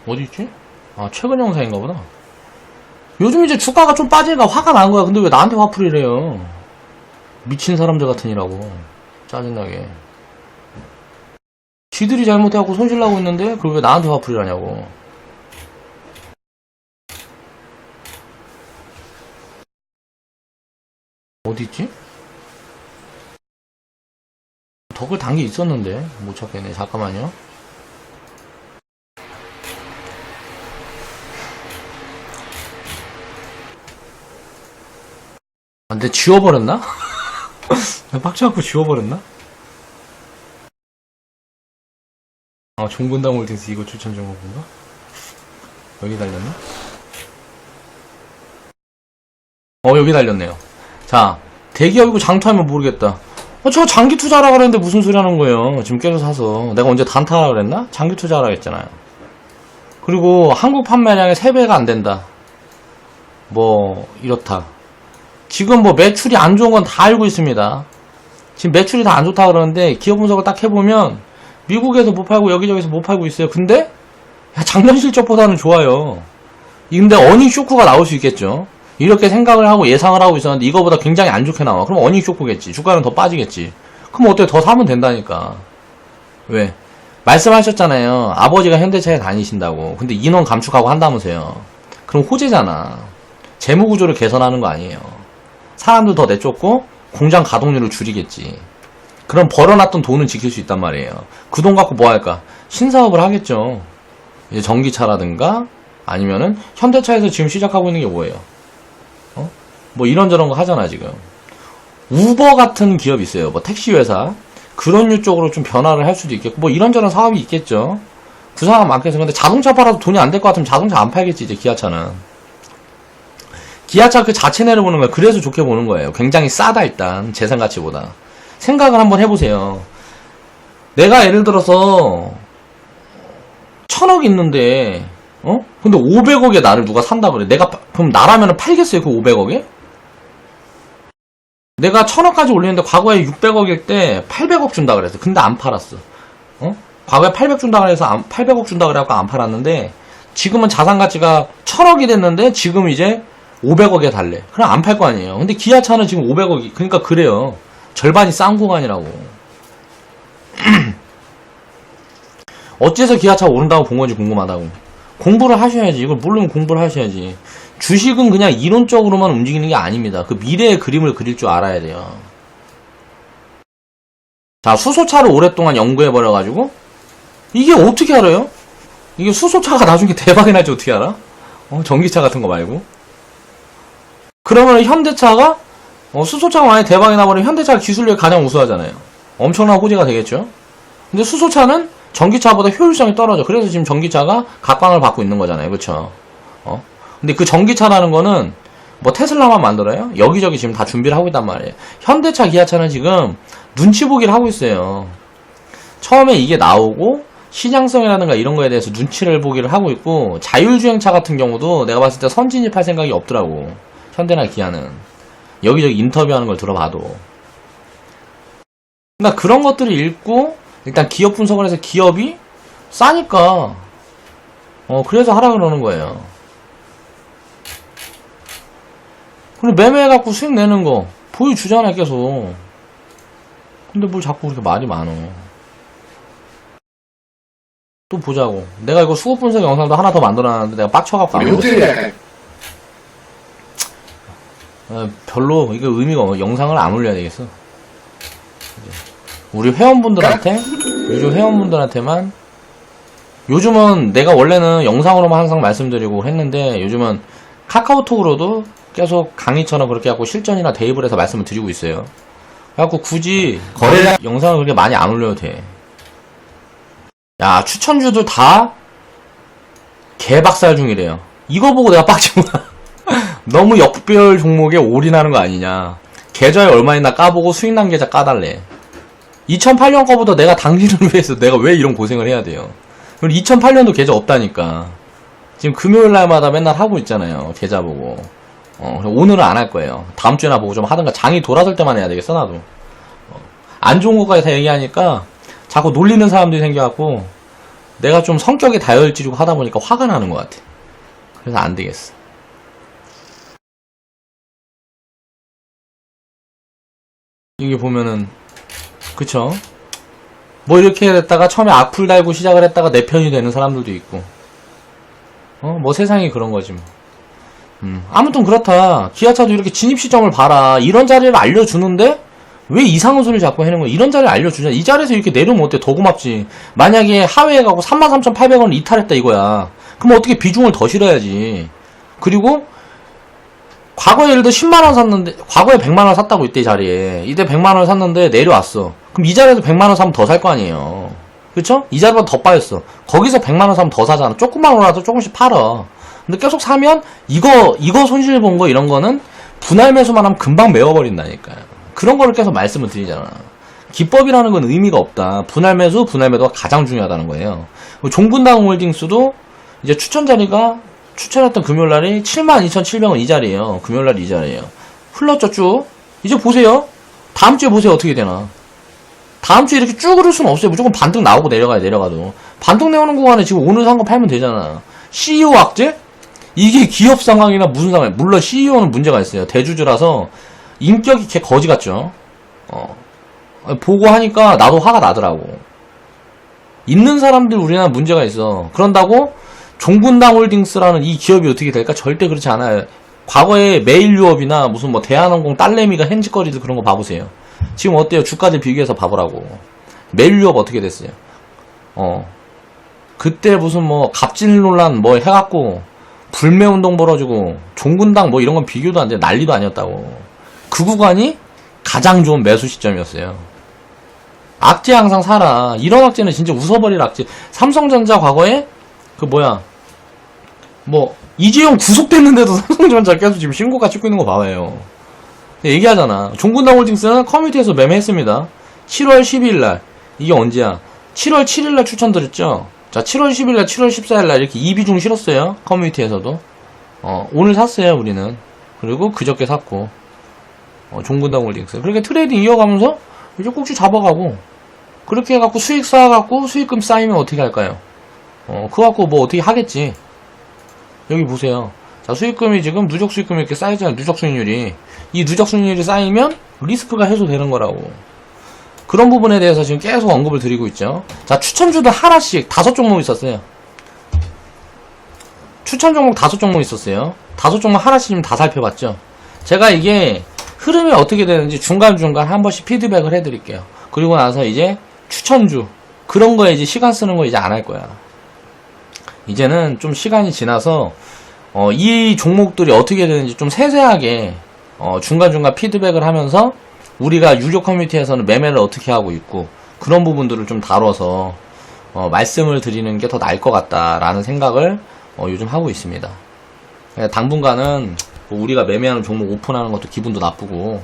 어디 있지? 최근 영상인가 보다. 요즘 이제 주가가 좀 빠지니까 화가 난 거야. 근데 왜 나한테 화풀이래요? 미친 사람들 같으니라고. 짜증나게. 지들이 잘못해갖고 손실나고 있는데, 그걸 왜 나한테 화풀이를 하냐고. 어디 있지? 덕을 단 게 있었는데, 못 찾겠네. 잠깐만요. 근데 지워버렸나? 빡쳐갖고 지워버렸나? 종근당 홀딩스 이거 추천 종목인가? 여기 달렸나? 여기 달렸네요. 자, 대기업이고 장투하면 모르겠다. 저 장기 투자하라 그랬는데 무슨 소리 하는 거예요? 지금 깨서 사서. 내가 언제 단타하라 그랬나? 장기 투자하라 했잖아요. 그리고 한국 판매량의 3배가 안 된다. 뭐 이렇다. 지금 뭐 매출이 안 좋은 건 다 알고 있습니다. 지금 매출이 다 안 좋다 그러는데 기업 분석을 딱 해보면 미국에서 못 팔고 여기저기서 못 팔고 있어요. 근데 야, 작년 실적보다는 좋아요. 근데 어닝 쇼크가 나올 수 있겠죠. 이렇게 생각을 하고 예상을 하고 있었는데 이거보다 굉장히 안 좋게 나와. 그럼 어닝 쇼크겠지. 주가는 더 빠지겠지. 그럼 어때요? 더 사면 된다니까. 왜? 말씀하셨잖아요. 아버지가 현대차에 다니신다고. 근데 인원 감축하고 한다면서요. 그럼 호재잖아. 재무구조를 개선하는 거 아니에요. 사람들 더 내쫓고 공장 가동률을 줄이겠지. 그럼 벌어놨던 돈은 지킬 수 있단 말이에요. 그 돈 갖고 뭐 할까? 신사업을 하겠죠. 이제 전기차라든가 아니면은 현대차에서 지금 시작하고 있는 게 뭐예요? 뭐 이런저런 거 하잖아 지금. 우버 같은 기업이 있어요. 뭐 택시회사. 그런 류 쪽으로 좀 변화를 할 수도 있겠고 뭐 이런저런 사업이 있겠죠. 구상은 많겠어. 근데 자동차 팔아도 돈이 안 될 것 같으면 자동차 안 팔겠지 이제 기아차는. 기아차 그 자체 내려보는 거예요. 그래서 좋게 보는 거예요. 굉장히 싸다 일단 재산 가치보다. 생각을 한번 해보세요. 내가 예를 들어서 1000억 있는데 근데 500억에 나를 누가 산다 그래. 내가 그럼 나라면 팔겠어요 그 500억에? 내가 1000억까지 올리는데 과거에 600억일 때 800억 준다 그랬어. 근데 안 팔았어. 과거에 800 준다 그래서 800억 준다 그래갖고 안 팔았는데 지금은 자산 가치가 1000억이 됐는데 지금 이제 500억에 달래. 그럼 안 팔 거 아니에요. 근데 기아차는 지금 500억이 그러니까 그래요. 절반이 싼 구간이라고. 어째서 기아차 오른다고 본 건지 궁금하다고. 공부를 하셔야지. 이걸 모르면 공부를 하셔야지. 주식은 그냥 이론적으로만 움직이는 게 아닙니다. 그 미래의 그림을 그릴 줄 알아야 돼요. 자, 수소차를 오랫동안 연구해버려가지고 이게 어떻게 알아요? 이게 수소차가 나중에 대박이 날지 어떻게 알아? 전기차 같은 거 말고. 그러면 현대차가 수소차가 만약에 대박이 나버리면 현대차가 기술력이 가장 우수하잖아요. 엄청난 호재가 되겠죠. 근데 수소차는 전기차보다 효율성이 떨어져. 그래서 지금 전기차가 각광을 받고 있는 거잖아요. 그쵸? 근데 그 전기차라는 거는 뭐 테슬라만 만들어요? 여기저기 지금 다 준비를 하고 있단 말이에요. 현대차, 기아차는 지금 눈치 보기를 하고 있어요. 처음에 이게 나오고 시장성이라든가 이런 거에 대해서 눈치를 보기를 하고 있고 자율주행차 같은 경우도 내가 봤을 때 선진입할 생각이 없더라고. 현대나 기아는. 여기저기 인터뷰하는 걸 들어봐도. 그러니까 그런 것들을 읽고 일단 기업 분석을 해서 기업이 싸니까 그래서 하라 그러는 거예요. 근데 매매해갖고 수익 내는 거 보여주잖아 계속. 근데 뭘 자꾸 그렇게 말이 많어. 또 보자고. 내가 이거 수급 분석 영상도 하나 더 만들어놨는데 내가 빡쳐갖고 안 보고 별로 이게 의미가 없어. 영상을 안 올려야 되겠어. 우리 회원분들한테 요즘 회원분들한테만 요즘은 내가 원래는 영상으로만 항상 말씀드리고 했는데 요즘은 카카오톡으로도 계속 강의처럼 그렇게 하고 실전이나 대입을 해서 말씀을 드리고 있어요. 그래갖고 굳이 거래 영상을 그렇게 많이 안 올려도 돼. 야, 추천주들 다 개박살 중이래요. 이거 보고 내가 빡치구나. 너무 역별 종목에 올인하는 거 아니냐. 계좌에 얼마 있나 까보고 수익 난 계좌 까달래. 2008년 거보다 내가 당신을 위해서 내가 왜 이런 고생을 해야 돼요. 그리고 2008년도 계좌 없다니까. 지금 금요일 날마다 맨날 하고 있잖아요. 계좌 보고. 오늘은 안 할 거예요. 다음 주에나 보고 좀 하든가. 장이 돌아설 때만 해야 되겠어 나도. 안 좋은 것까지 다 얘기하니까 자꾸 놀리는 사람들이 생겨갖고 내가 좀 성격이 다혈질이고 하다 보니까 화가 나는 것 같아. 그래서 안 되겠어. 이게 보면은 그쵸? 뭐 이렇게 됐다가 처음에 악플 달고 시작을 했다가 내 편이 되는 사람들도 있고 뭐 세상이 그런 거지 뭐. 아무튼 그렇다. 기아차도 이렇게 진입 시점을 봐라. 이런 자리를 알려주는데 왜 이상한 소리를 자꾸 하는 거야? 이런 자리를 알려주자. 이 자리에서 이렇게 내려오면 어때? 더 고맙지. 만약에 하회에 가고 33,800원을 이탈했다 이거야. 그럼 어떻게 비중을 더 실어야지. 그리고 과거에 예를 들어 10만원 샀는데 과거에 100만원 샀다고 이때 이 자리에 이때 100만원 샀는데 내려왔어. 그럼 이 자리에서 100만원 사면 더 살 거 아니에요. 그쵸? 이 자리보다 더 빠졌어. 거기서 100만원 사면 더 사잖아. 조금만 올라도 조금씩 팔아. 근데 계속 사면 이거 손실 본 거 이런 거는 분할 매수만 하면 금방 메워버린다니까요. 그런 거를 계속 말씀을 드리잖아. 기법이라는 건 의미가 없다. 분할 매수, 분할 매도가 가장 중요하다는 거예요. 종분당 홀딩스도 이제 추천 자리가 추천했던 금요일날이 72,700원 이 자리에요. 금요일날 이 자리에요. 흘렀죠 쭉. 이제 보세요. 다음주에 보세요 어떻게 되나. 다음주에 이렇게 쭉 흐를 수는 없어요. 무조건 반등 나오고 내려가요. 내려가도 반등 내오는 구간에 지금 오늘 산 거 팔면 되잖아. CEO 악재? 이게 기업 상황이나 무슨 상황이야. 물론 CEO는 문제가 있어요. 대주주라서 인격이 개 거지 같죠. 보고 하니까 나도 화가 나더라고. 있는 사람들 우리나라 문제가 있어. 그런다고 종군당 홀딩스라는 이 기업이 어떻게 될까? 절대 그렇지 않아요. 과거에 메일유업이나 무슨 뭐 대한항공 딸내미가 hen지거리들 그런 거 봐보세요. 지금 어때요? 주가들 비교해서 봐보라고. 메일유업 어떻게 됐어요? 그때 무슨 뭐 갑질 논란 뭐 해갖고 불매운동 벌어지고 종군당 뭐 이런 건 비교도 안 돼. 난리도 아니었다고. 그 구간이 가장 좋은 매수 시점이었어요. 악재 항상 사라. 이런 악재는 진짜 웃어버릴 악재. 삼성전자 과거에 그 뭐야 뭐 이재용 구속됐는데도 삼성전자 계속 지금 신고가 찍고 있는 거 봐봐요. 얘기하잖아. 종군당 홀딩스는 커뮤니티에서 매매했습니다. 7월 12일날 이게 언제야? 7월 7일날 추천드렸죠. 자 7월 10일날 7월 14일날 이렇게 2비중 실었어요. 커뮤니티에서도 오늘 샀어요 우리는. 그리고 그저께 샀고 종군당 홀딩스 그렇게 트레이딩 이어가면서 이제 꼭지 잡아가고 그렇게 해갖고 수익 쌓아갖고 수익금 쌓이면 어떻게 할까요? 그거 갖고 뭐 어떻게 하겠지. 여기 보세요. 자 수익금이 지금 누적 수익금이 이렇게 쌓이잖아요. 누적 수익률이. 이 누적 수익률이 쌓이면 리스크가 해소되는 거라고. 그런 부분에 대해서 지금 계속 언급을 드리고 있죠. 자 추천주도 하나씩 5종목 있었어요. 추천 종목 5종목 있었어요. 5종목 하나씩 지금 다 살펴봤죠. 제가 이게 흐름이 어떻게 되는지 중간중간 한 번씩 피드백을 해드릴게요. 그리고 나서 이제 추천주 그런 거에 이제 시간 쓰는 거 이제 안 할 거야. 이제는 좀 시간이 지나서 이 종목들이 어떻게 되는지 좀 세세하게 중간중간 피드백을 하면서 우리가 유료 커뮤니티에서는 매매를 어떻게 하고 있고 그런 부분들을 좀 다뤄서 말씀을 드리는 게 더 나을 것 같다라는 생각을 요즘 하고 있습니다. 당분간은 뭐 우리가 매매하는 종목 오픈하는 것도 기분도 나쁘고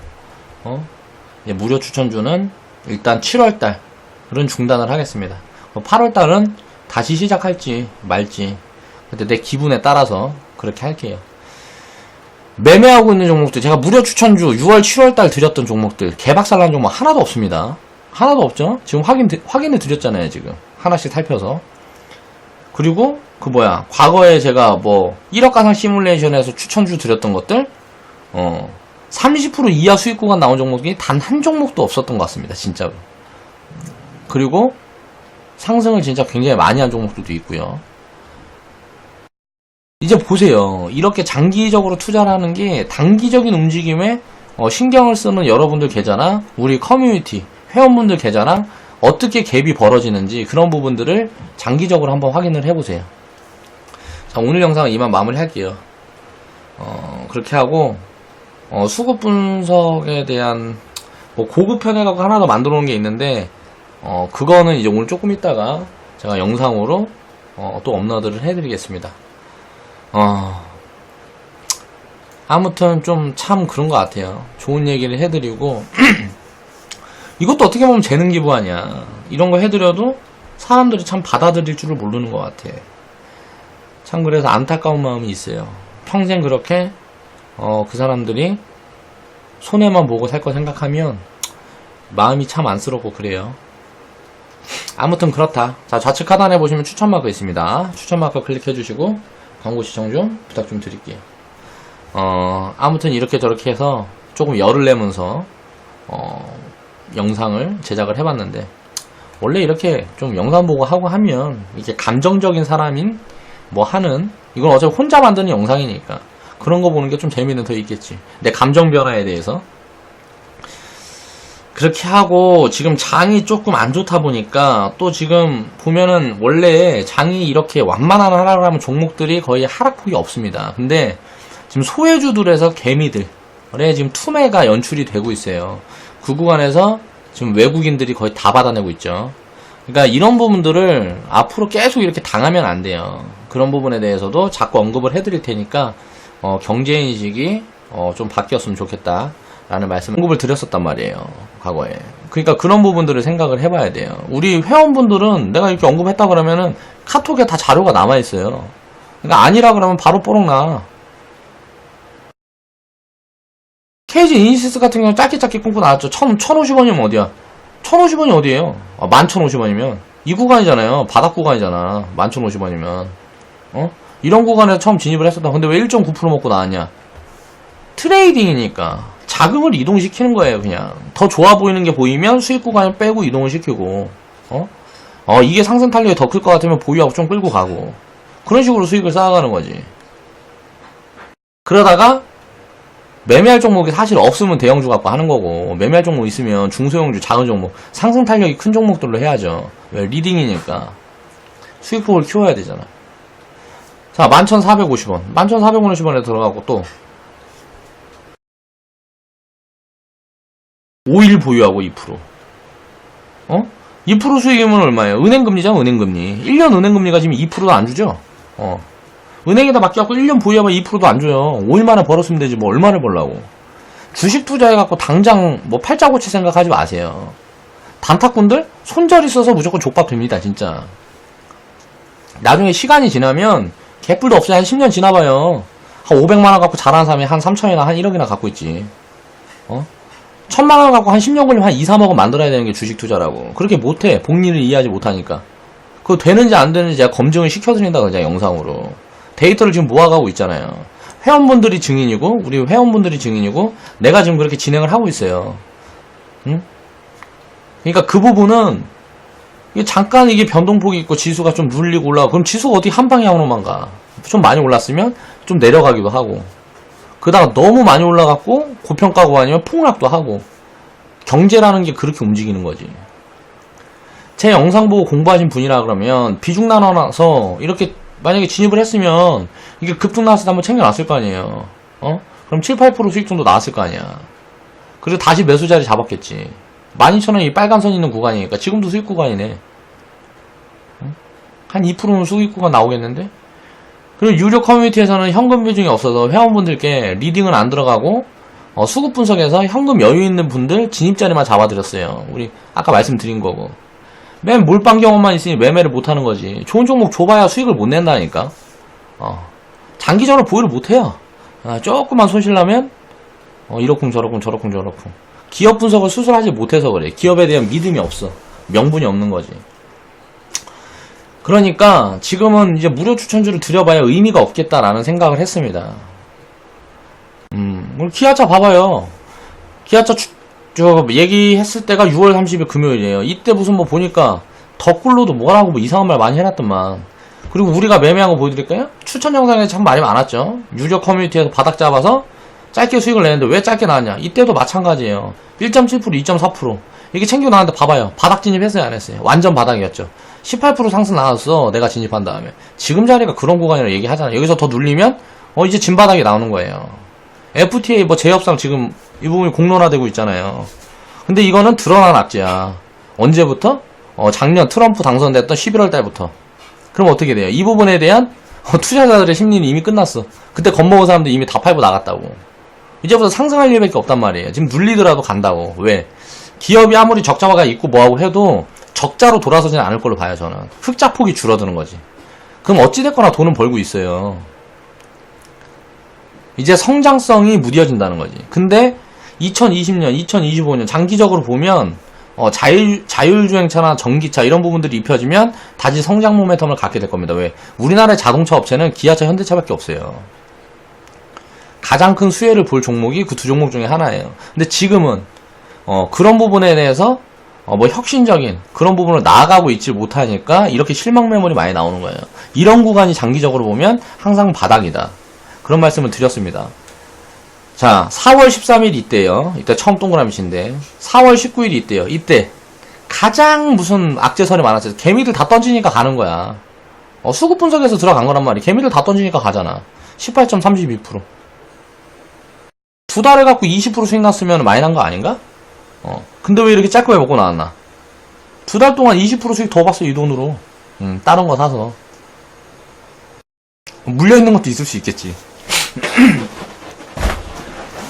무료 추천주는 일단 7월달 그런 중단을 하겠습니다. 8월달은 다시 시작할지 말지 근데 내 기분에 따라서 그렇게 할게요. 매매하고 있는 종목들 제가 무료 추천주 6월 7월달 드렸던 종목들 개박살난 종목 하나도 없습니다. 하나도 없죠. 지금 확인해 드렸잖아요. 지금 하나씩 살펴서. 그리고 그 뭐야 과거에 제가 뭐 1억 가상 시뮬레이션에서 추천주 드렸던 것들 30% 이하 수익 구간 나온 종목이 단 한 종목도 없었던 것 같습니다. 진짜로. 그리고 상승을 진짜 굉장히 많이 한 종목들도 있고요. 이제 보세요. 이렇게 장기적으로 투자를 하는 게 단기적인 움직임에 신경을 쓰는 여러분들 계좌나 우리 커뮤니티 회원분들 계좌랑 어떻게 갭이 벌어지는지 그런 부분들을 장기적으로 한번 확인을 해보세요. 자, 오늘 영상은 이만 마무리 할게요. 그렇게 하고 수급 분석에 대한 뭐 고급편해갖고 하나 더 만들어 놓은 게 있는데 그거는 이제 오늘 조금 있다가 제가 영상으로 또 업로드를 해드리겠습니다. 아무튼 좀 참 그런 것 같아요. 좋은 얘기를 해드리고 이것도 어떻게 보면 재능 기부 아니야. 이런 거 해드려도 사람들이 참 받아들일 줄을 모르는 것 같아. 참 그래서 안타까운 마음이 있어요. 평생 그렇게 그 사람들이 손해만 보고 살 거 생각하면 마음이 참 안쓰럽고 그래요. 아무튼 그렇다. 자, 좌측 하단에 보시면 추천 마크 있습니다. 추천 마크 클릭해 주시고 광고 시청 좀 부탁 좀 드릴게요. 아무튼 이렇게 저렇게 해서 조금 열을 내면서 영상을 제작을 해봤는데 원래 이렇게 좀 영상 보고 하고 하면 이게 감정적인 사람인 뭐 하는 이건 어차피 혼자 만드는 영상이니까 그런 거 보는 게 좀 재미는 더 있겠지. 내 감정 변화에 대해서 그렇게 하고 지금 장이 조금 안 좋다 보니까 또 지금 보면은 원래 장이 이렇게 완만한 하락을 하면 종목들이 거의 하락폭이 없습니다. 근데 지금 소외주들에서 개미들에 지금 투매가 연출이 되고 있어요. 그 구간에서 지금 외국인들이 거의 다 받아내고 있죠. 그러니까 이런 부분들을 앞으로 계속 이렇게 당하면 안 돼요. 그런 부분에 대해서도 자꾸 언급을 해드릴 테니까 경제인식이 좀 바뀌었으면 좋겠다 라는 말씀을 언급을 드렸었단 말이에요. 과거에. 그러니까 그런 부분들을 생각을 해봐야 돼요. 우리 회원분들은 내가 이렇게 언급했다 그러면은 카톡에 다 자료가 남아있어요. 그러니까 아니라 그러면 바로 뽀록나. KG 이니시스 같은 경우는 짧게 끊고 나왔죠. 1050원이면 어디야? 1050원이 어디에요? 11,050원이면 이 구간이잖아요. 바닥 구간이잖아. 11,050원이면 이런 구간에서 처음 진입을 했었다. 근데 왜 1.9% 먹고 나왔냐? 트레이딩이니까 자금을 이동시키는 거예요. 그냥 더 좋아 보이는 게 보이면 수익 구간을 빼고 이동을 시키고 이게 상승 탄력이 더 클 것 같으면 보유하고 좀 끌고 가고, 그런 식으로 수익을 쌓아가는 거지. 그러다가 매매할 종목이 사실 없으면 대형주 갖고 하는 거고, 매매할 종목 있으면 중소형주, 작은 종목, 상승 탄력이 큰 종목들로 해야죠. 왜? 리딩이니까 수익폭을 키워야 되잖아. 자, 11,450원 11,450원에 들어가고 또 5일 보유하고 2%. 2% 수익이면 얼마예요? 은행금리죠, 은행금리. 1년 은행금리가 지금 2%도 안 주죠? 은행에다 맡겨갖고 1년 보유하면 2%도 안 줘요. 5일 만에 벌었으면 되지, 뭐, 얼마를 벌라고. 주식 투자해갖고 당장 뭐 팔자고치 생각하지 마세요. 단타꾼들? 손절 있어서 무조건 족밥 됩니다, 진짜. 나중에 시간이 지나면 개뿔도 없어요. 한 10년 지나봐요. 한 500만원 갖고 잘하는 사람이 한 3천이나 한 1억이나 갖고 있지. 1000만원 갖고 한 10년 걸리면 한 2, 3억은 만들어야 되는 게 주식 투자라고. 그렇게 못해. 복리를 이해하지 못하니까. 그거 되는지 안 되는지 제가 검증을 시켜드린다 그러자, 영상으로. 데이터를 지금 모아가고 있잖아요. 회원분들이 증인이고, 우리 회원분들이 증인이고, 내가 지금 그렇게 진행을 하고 있어요. 응? 그러니까 그 부분은, 이게 잠깐 이게 변동폭이 있고 지수가 좀 눌리고 올라가. 그럼 지수가 어디 한 방향으로만 가. 좀 많이 올랐으면 좀 내려가기도 하고. 그러다가 너무 많이 올라갔고 고평가고 아니면 폭락도 하고. 경제라는 게 그렇게 움직이는 거지. 제 영상 보고 공부하신 분이라 그러면 비중 나눠서 이렇게 만약에 진입을 했으면 이게 급등 나왔을 때 한번 챙겨놨을 거 아니에요. 그럼 7, 8% 수익 정도 나왔을 거 아니야. 그리고 다시 매수 자리 잡았겠지. 12,000원이 빨간 선 있는 구간이니까 지금도 수익 구간이네. 한 2%는 수익 구간 나오겠는데? 그리고 유료 커뮤니티에서는 현금 비중이 없어서 회원분들께 리딩은 안 들어가고 수급 분석에서 현금 여유 있는 분들 진입자리만 잡아드렸어요. 우리 아까 말씀드린 거고. 맨 몰빵 경험만 있으니 매매를 못하는 거지. 좋은 종목 줘봐야 수익을 못 낸다니까. 장기적으로 보유를 못해요. 조금만 손실나면 이러쿵 저러쿵 저러쿵 저러쿵. 기업 분석을 스스로 하지 못해서 그래. 기업에 대한 믿음이 없어. 명분이 없는 거지. 그러니까 지금은 이제 무료 추천주를 드려봐야 의미가 없겠다라는 생각을 했습니다. 기아차 봐봐요. 기아차 얘기했을 때가 6월 30일 금요일이에요. 이때 무슨 뭐 보니까 덧글로도 뭐라고 뭐 이상한 말 많이 해놨더만. 그리고 우리가 매매한 거 보여드릴까요? 추천 영상에 참 말이 많았죠. 유료 커뮤니티에서 바닥 잡아서 짧게 수익을 내는데 왜 짧게 나왔냐? 이때도 마찬가지예요. 1.7%, 2.4%. 이게 챙겨 나왔는데 봐봐요. 바닥 진입했어요, 안 했어요? 완전 바닥이었죠. 18% 상승 나왔어, 내가 진입한 다음에. 지금 자리가 그런 구간이라고 얘기하잖아요. 여기서 더 눌리면 이제 진바닥이 나오는 거예요. FTA 뭐 제협상 지금 이 부분이 공론화되고 있잖아요. 근데 이거는 드러난 악재야. 언제부터? 작년 트럼프 당선됐던 11월 달부터. 그럼 어떻게 돼요? 이 부분에 대한 투자자들의 심리는 이미 끝났어. 그때 겁먹은 사람들 이미 다 팔고 나갔다고. 이제부터 상승할 일밖에 없단 말이에요. 지금 눌리더라도 간다고. 왜? 기업이 아무리 적자가 있고 뭐하고 해도 적자로 돌아서지는 않을 걸로 봐요, 저는. 흑자폭이 줄어드는 거지. 그럼 어찌됐거나 돈은 벌고 있어요. 이제 성장성이 무뎌진다는 거지. 근데 2020년, 2025년 장기적으로 보면 자율주행차나 전기차 이런 부분들이 입혀지면 다시 성장 모멘텀을 갖게 될 겁니다. 왜? 우리나라의 자동차 업체는 기아차, 현대차밖에 없어요. 가장 큰 수혜를 볼 종목이 그 두 종목 중에 하나예요. 근데 지금은 그런 부분에 대해서 뭐 혁신적인 그런 부분을 나아가고 있지 못하니까 이렇게 실망 매물이 많이 나오는 거예요. 이런 구간이 장기적으로 보면 항상 바닥이다. 그런 말씀을 드렸습니다. 자, 4월 13일 이때요. 이때 처음 동그라미신데 4월 19일 이때요. 이때 가장 무슨 악재설이 많았어요. 개미들 다 던지니까 가는 거야. 수급 분석에서 들어간 거란 말이야. 개미들 다 던지니까 가잖아. 18.32%. 두 달에 갖고 20% 수익 났으면 많이 난 거 아닌가? 근데 왜 이렇게 짧게 먹고 나왔나? 두 달 동안 20% 수익 더 봤어, 이 돈으로. 다른 거 사서. 물려있는 것도 있을 수 있겠지.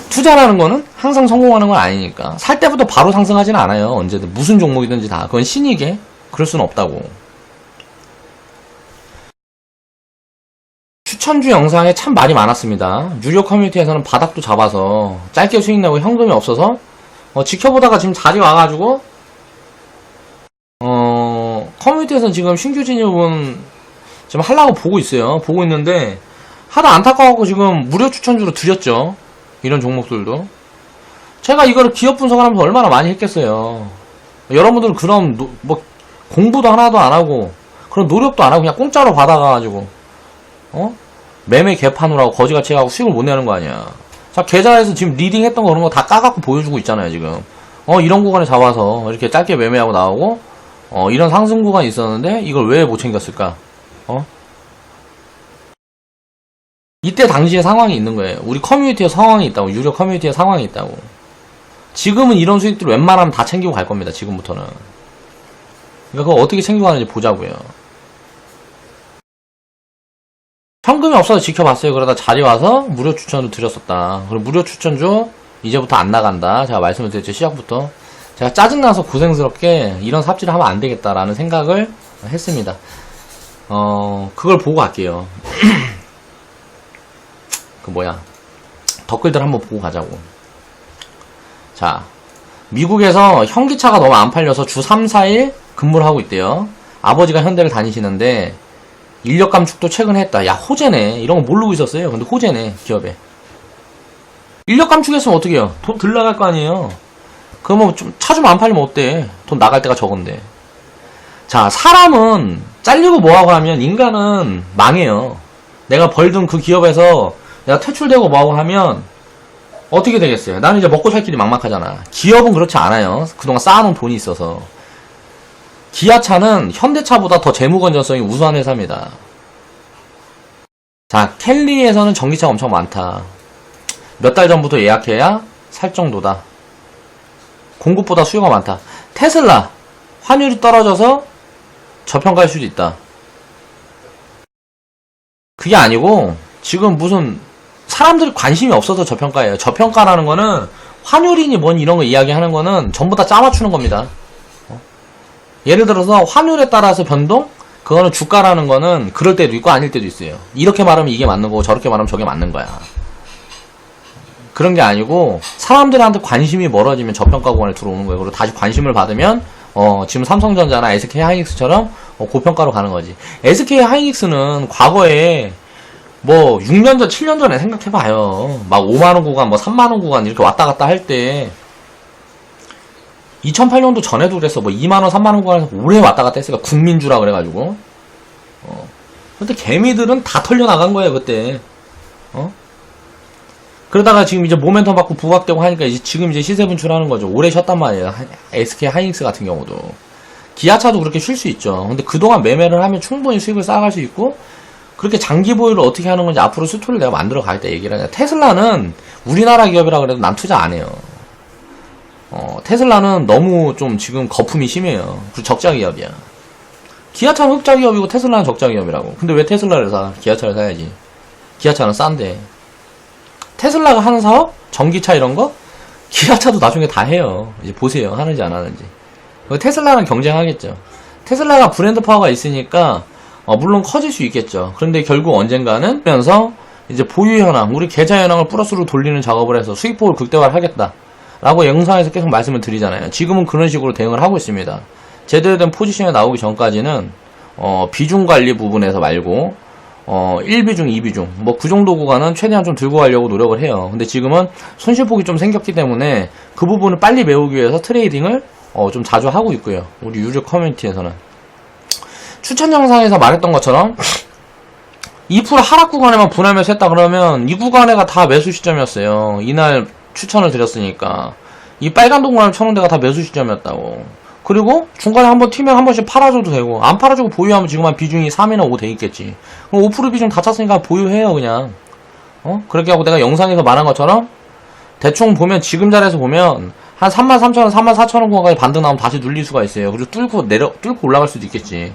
투자라는 거는 항상 성공하는 건 아니니까. 살 때부터 바로 상승하지는 않아요. 언제든. 무슨 종목이든지 다. 그건 신이게. 그럴 수는 없다고. 추천주 영상에 참 말이 많았습니다. 유료 커뮤니티에서는 바닥도 잡아서 짧게 수익 내고 현금이 없어서 지켜보다가 지금 자리 와가지고 커뮤니티에서는 지금 신규 진입은 지금 하려고 보고 있어요. 보고 있는데 하도 안타까워갖고 지금 무료 추천주로 드렸죠. 이런 종목들도 제가 이거를 기업 분석을 하면서 얼마나 많이 했겠어요. 여러분들은 그럼 뭐 공부도 하나도 안 하고 그런 노력도 안 하고 그냥 공짜로 받아가지고 매매 개판으로 하고 거지같이 해가고 수익을 못 내는 거 아니야. 자, 계좌에서 지금 리딩 했던 거 그런 거 다 까갖고 보여주고 있잖아요, 지금. 이런 구간에 잡아서 이렇게 짧게 매매하고 나오고, 이런 상승 구간이 있었는데, 이걸 왜 못 챙겼을까? 이때 당시에 상황이 있는 거예요. 우리 커뮤니티에 상황이 있다고, 유료 커뮤니티에 상황이 있다고. 지금은 이런 수익들 웬만하면 다 챙기고 갈 겁니다, 지금부터는. 그러니까 그거 어떻게 챙기고 가는지 보자고요. 현금이 없어서 지켜봤어요. 그러다 자리 와서 무료 추천을 드렸었다. 그리고 무료 추천주 이제부터 안 나간다. 제가 말씀을 드렸죠. 시작부터. 제가 짜증나서 고생스럽게 이런 삽질을 하면 안 되겠다라는 생각을 했습니다. 그걸 보고 갈게요. 댓글들 한번 보고 가자고. 자, 미국에서 현기차가 너무 안 팔려서 주 3, 4일 근무를 하고 있대요. 아버지가 현대를 다니시는데 인력 감축도 최근에 했다. 야, 호재네. 이런 거 모르고 있었어요. 근데 호재네, 기업에. 인력 감축했으면 어떻게 해요? 돈 들 나갈 거 아니에요. 그러면 좀 차 좀 안 팔리면 어때? 돈 나갈 때가 적은데. 자, 사람은 잘리고 뭐하고 하면 인간은 망해요. 내가 벌든 그 기업에서 내가 퇴출되고 뭐하고 하면 어떻게 되겠어요? 나는 이제 먹고 살 길이 막막하잖아. 기업은 그렇지 않아요. 그동안 쌓아놓은 돈이 있어서. 기아차는 현대차보다 더 재무 건전성이 우수한 회사입니다. 자, 켈리에서는 전기차가 엄청 많다. 몇 달 전부터 예약해야 살 정도다. 공급보다 수요가 많다. 테슬라 환율이 떨어져서 저평가할 수도 있다. 그게 아니고 지금 무슨 사람들이 관심이 없어서 저평가예요. 저평가라는 거는 환율이니 뭔 이런 거 이야기하는 거는 전부 다 짜맞추는 겁니다. 예를 들어서 환율에 따라서 변동? 그거는 주가라는 거는 그럴 때도 있고 아닐 때도 있어요. 이렇게 말하면 이게 맞는 거고 저렇게 말하면 저게 맞는 거야. 그런 게 아니고 사람들한테 관심이 멀어지면 저평가 구간에 들어오는 거예요. 그리고 다시 관심을 받으면 지금 삼성전자나 SK 하이닉스처럼 고평가로 가는 거지. SK 하이닉스는 과거에 뭐 6년 전, 7년 전에 생각해봐요. 막 5만원 구간, 뭐 3만원 구간 이렇게 왔다 갔다 할 때 2008년도 전에도 그랬어. 뭐 2만원, 3만원 구간에서 오래 왔다 갔다 했으니까 국민주라 그래가지고. 근데 개미들은 다 털려나간 거예요, 그때. 그러다가 지금 이제 모멘텀 받고 부각되고 하니까 지금 이제 시세 분출하는 거죠. 오래 쉬었단 말이에요. SK 하이닉스 같은 경우도. 기아차도 그렇게 쉴 수 있죠. 근데 그동안 매매를 하면 충분히 수익을 쌓아갈 수 있고, 그렇게 장기 보유를 어떻게 하는 건지 앞으로 수토를 내가 만들어 가겠다 얘기를 하냐. 테슬라는 우리나라 기업이라 그래도 난 투자 안 해요. 테슬라는 너무 좀 지금 거품이 심해요. 그리고 적자 기업이야. 기아차는 흑자 기업이고 테슬라는 적자 기업이라고. 근데 왜 테슬라를 사? 기아차를 사야지. 기아차는 싼데. 테슬라가 하는 사업? 전기차 이런 거? 기아차도 나중에 다 해요. 이제 보세요. 하는지 안 하는지. 테슬라는 경쟁하겠죠. 테슬라가 브랜드 파워가 있으니까 물론 커질 수 있겠죠. 그런데 결국 언젠가는 면서 이제 보유 현황, 우리 계좌 현황을 플러스로 돌리는 작업을 해서 수익폭을 극대화를 하겠다. 라고 영상에서 계속 말씀을 드리잖아요. 지금은 그런 식으로 대응을 하고 있습니다. 제대로 된 포지션에 나오기 전까지는 비중 관리 부분에서 말고 1비중, 2비중 뭐 그 정도 구간은 최대한 좀 들고 가려고 노력을 해요. 근데 지금은 손실폭이 좀 생겼기 때문에 그 부분을 빨리 메우기 위해서 트레이딩을 좀 자주 하고 있고요. 우리 유료 커뮤니티에서는 추천 영상에서 말했던 것처럼 2% 하락 구간에만 분할매수 했다 그러면 이 구간에가 다 매수 시점이었어요. 이날 추천을 드렸으니까 이 빨간 동그라미 쳐놓은 데가 다 매수 시점이었다고. 그리고 중간에 한번 튀면 한 번씩 팔아줘도 되고, 안 팔아주고 보유하면 지금 한 비중이 3이나 5 돼 있겠지. 그럼 5% 비중 다 찼으니까 보유해요 그냥. 그렇게 하고 내가 영상에서 말한 것처럼 대충 보면 지금 자리에서 보면 한 33,000원, 34,000원 구간까지 반등 나오면 다시 눌릴 수가 있어요. 그리고 뚫고 올라갈 수도 있겠지.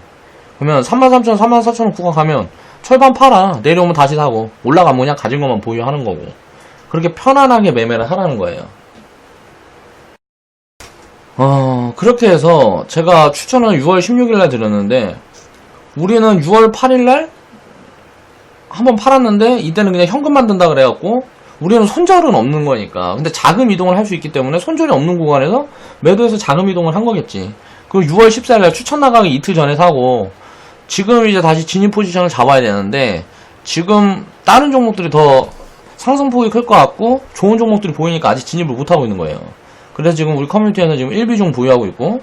그러면 33,000원, 34,000원 구간 가면 철반 팔아. 내려오면 다시 사고, 올라가면 그냥 가진 것만 보유하는 거고. 그렇게 편안하게 매매를 하라는 거예요. 그렇게 해서 제가 추천을 6월 16일날 드렸는데, 우리는 6월 8일날 한번 팔았는데 이때는 그냥 현금만 든다 그래갖고 우리는 손절은 없는 거니까. 근데 자금 이동을 할 수 있기 때문에 손절이 없는 구간에서 매도해서 자금 이동을 한 거겠지. 그 6월 14일날 추천 나가기 이틀 전에 사고 지금 이제 다시 진입 포지션을 잡아야 되는데 지금 다른 종목들이 더 상승폭이 클 것 같고 좋은 종목들이 보이니까 아직 진입을 못하고 있는 거예요. 그래서 지금 우리 커뮤니티에는 지금 1비중 보유하고 있고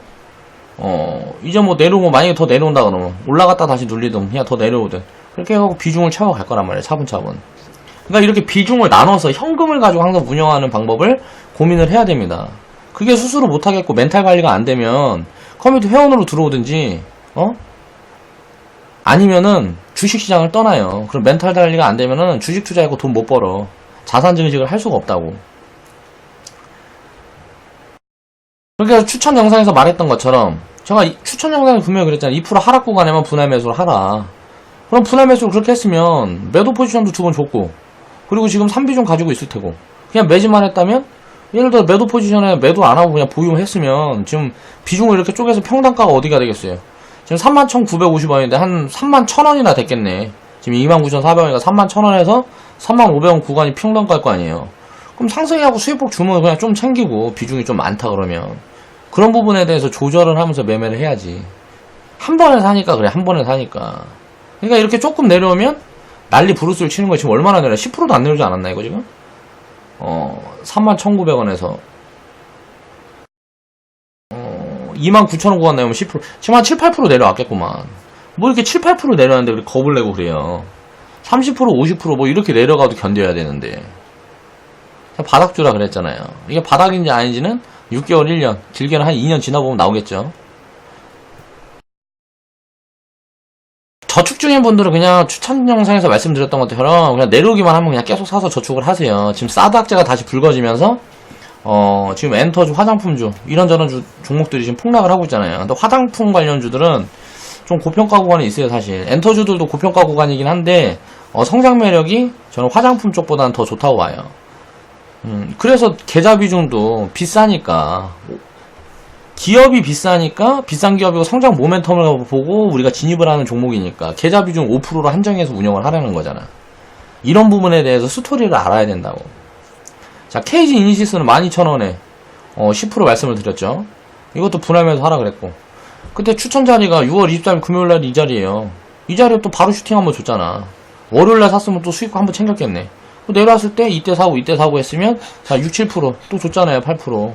이제 뭐 내려오고 만약에 더 내려온다 그러면 올라갔다 다시 눌리든 그냥 더 내려오든 그렇게 해갖고 비중을 채워갈 거란 말이에요. 차분차분. 그러니까 이렇게 비중을 나눠서 현금을 가지고 항상 운영하는 방법을 고민을 해야 됩니다. 그게 스스로 못하겠고 멘탈 관리가 안 되면 커뮤니티 회원으로 들어오든지 아니면은 주식시장을 떠나요. 그럼 멘탈 관리가 안 되면은 주식 투자하고 돈 못 벌어. 자산 증식을 할 수가 없다고. 그러니까 추천 영상에서 말했던 것처럼 제가 추천 영상에 분명히 그랬잖아요. 2% 하락 구간에만 분할 매수를 하라. 그럼 분할 매수를 그렇게 했으면 매도 포지션도 두 번 줬고 그리고 지금 3비중 가지고 있을 테고 그냥 매집만 했다면 예를 들어 매도 포지션에 매도 안 하고 그냥 보유했으면 지금 비중을 이렇게 쪼개서 평단가가 어디가 되겠어요? 지금 31,950원인데 한 31,000원이나 됐겠네. 지금 29,400원이니까 31,000원에서 35,500원 구간이 평단가일 거 아니에요. 그럼 상승하고 수익폭 주면 그냥 좀 챙기고 비중이 좀 많다 그러면 그런 부분에 대해서 조절을 하면서 매매를 해야지. 한 번에 사니까 그래. 한 번에 사니까. 그러니까 이렇게 조금 내려오면 난리 부르스를 치는 거야. 지금 얼마나 내려? 10%도 안 내려오지 않았나 이거 지금? 31,900원에서 29,000원 구간 내면 10% 지금 한 7, 8% 내려왔겠구만. 뭐 이렇게 7, 8% 내려왔는데 우리 겁을 내고 그래요. 30%, 50% 이렇게 내려가도 견뎌야 되는데 바닥주라 그랬잖아요. 이게 바닥인지 아닌지는 6개월, 1년, 길게는 한 2년 지나보면 나오겠죠. 저축 중인 분들은 그냥 추천 영상에서 말씀드렸던 것처럼 그냥 내려오기만 하면 그냥 계속 사서 저축을 하세요. 지금 사드 악재가 다시 불거지면서 지금 엔터주, 화장품주 이런저런 종목들이 지금 폭락을 하고 있잖아요. 근데 화장품 관련주들은 좀 고평가 구간에 있어요. 사실 엔터주들도 고평가 구간이긴 한데 성장 매력이 저는 화장품 쪽보다는 더 좋다고 봐요. 그래서 계좌 비중도 비싸니까 기업이 비싸니까 비싼 기업이고 성장 모멘텀을 보고 우리가 진입을 하는 종목이니까 계좌 비중 5%로 한정해서 운영을 하려는 거잖아. 이런 부분에 대해서 스토리를 알아야 된다고. 자, KG 이니시스는 12,000원에 10% 말씀을 드렸죠. 이것도 분할매수 하라 그랬고 그때 추천 자리가 6월 23일 금요일날 이 자리에요. 이 자리에 또 바로 슈팅 한번 줬잖아. 월요일날 샀으면 또 수익 한번 챙겼겠네. 내려왔을 때 이때 사고 했으면 자 6, 7%또 줬잖아요. 8%.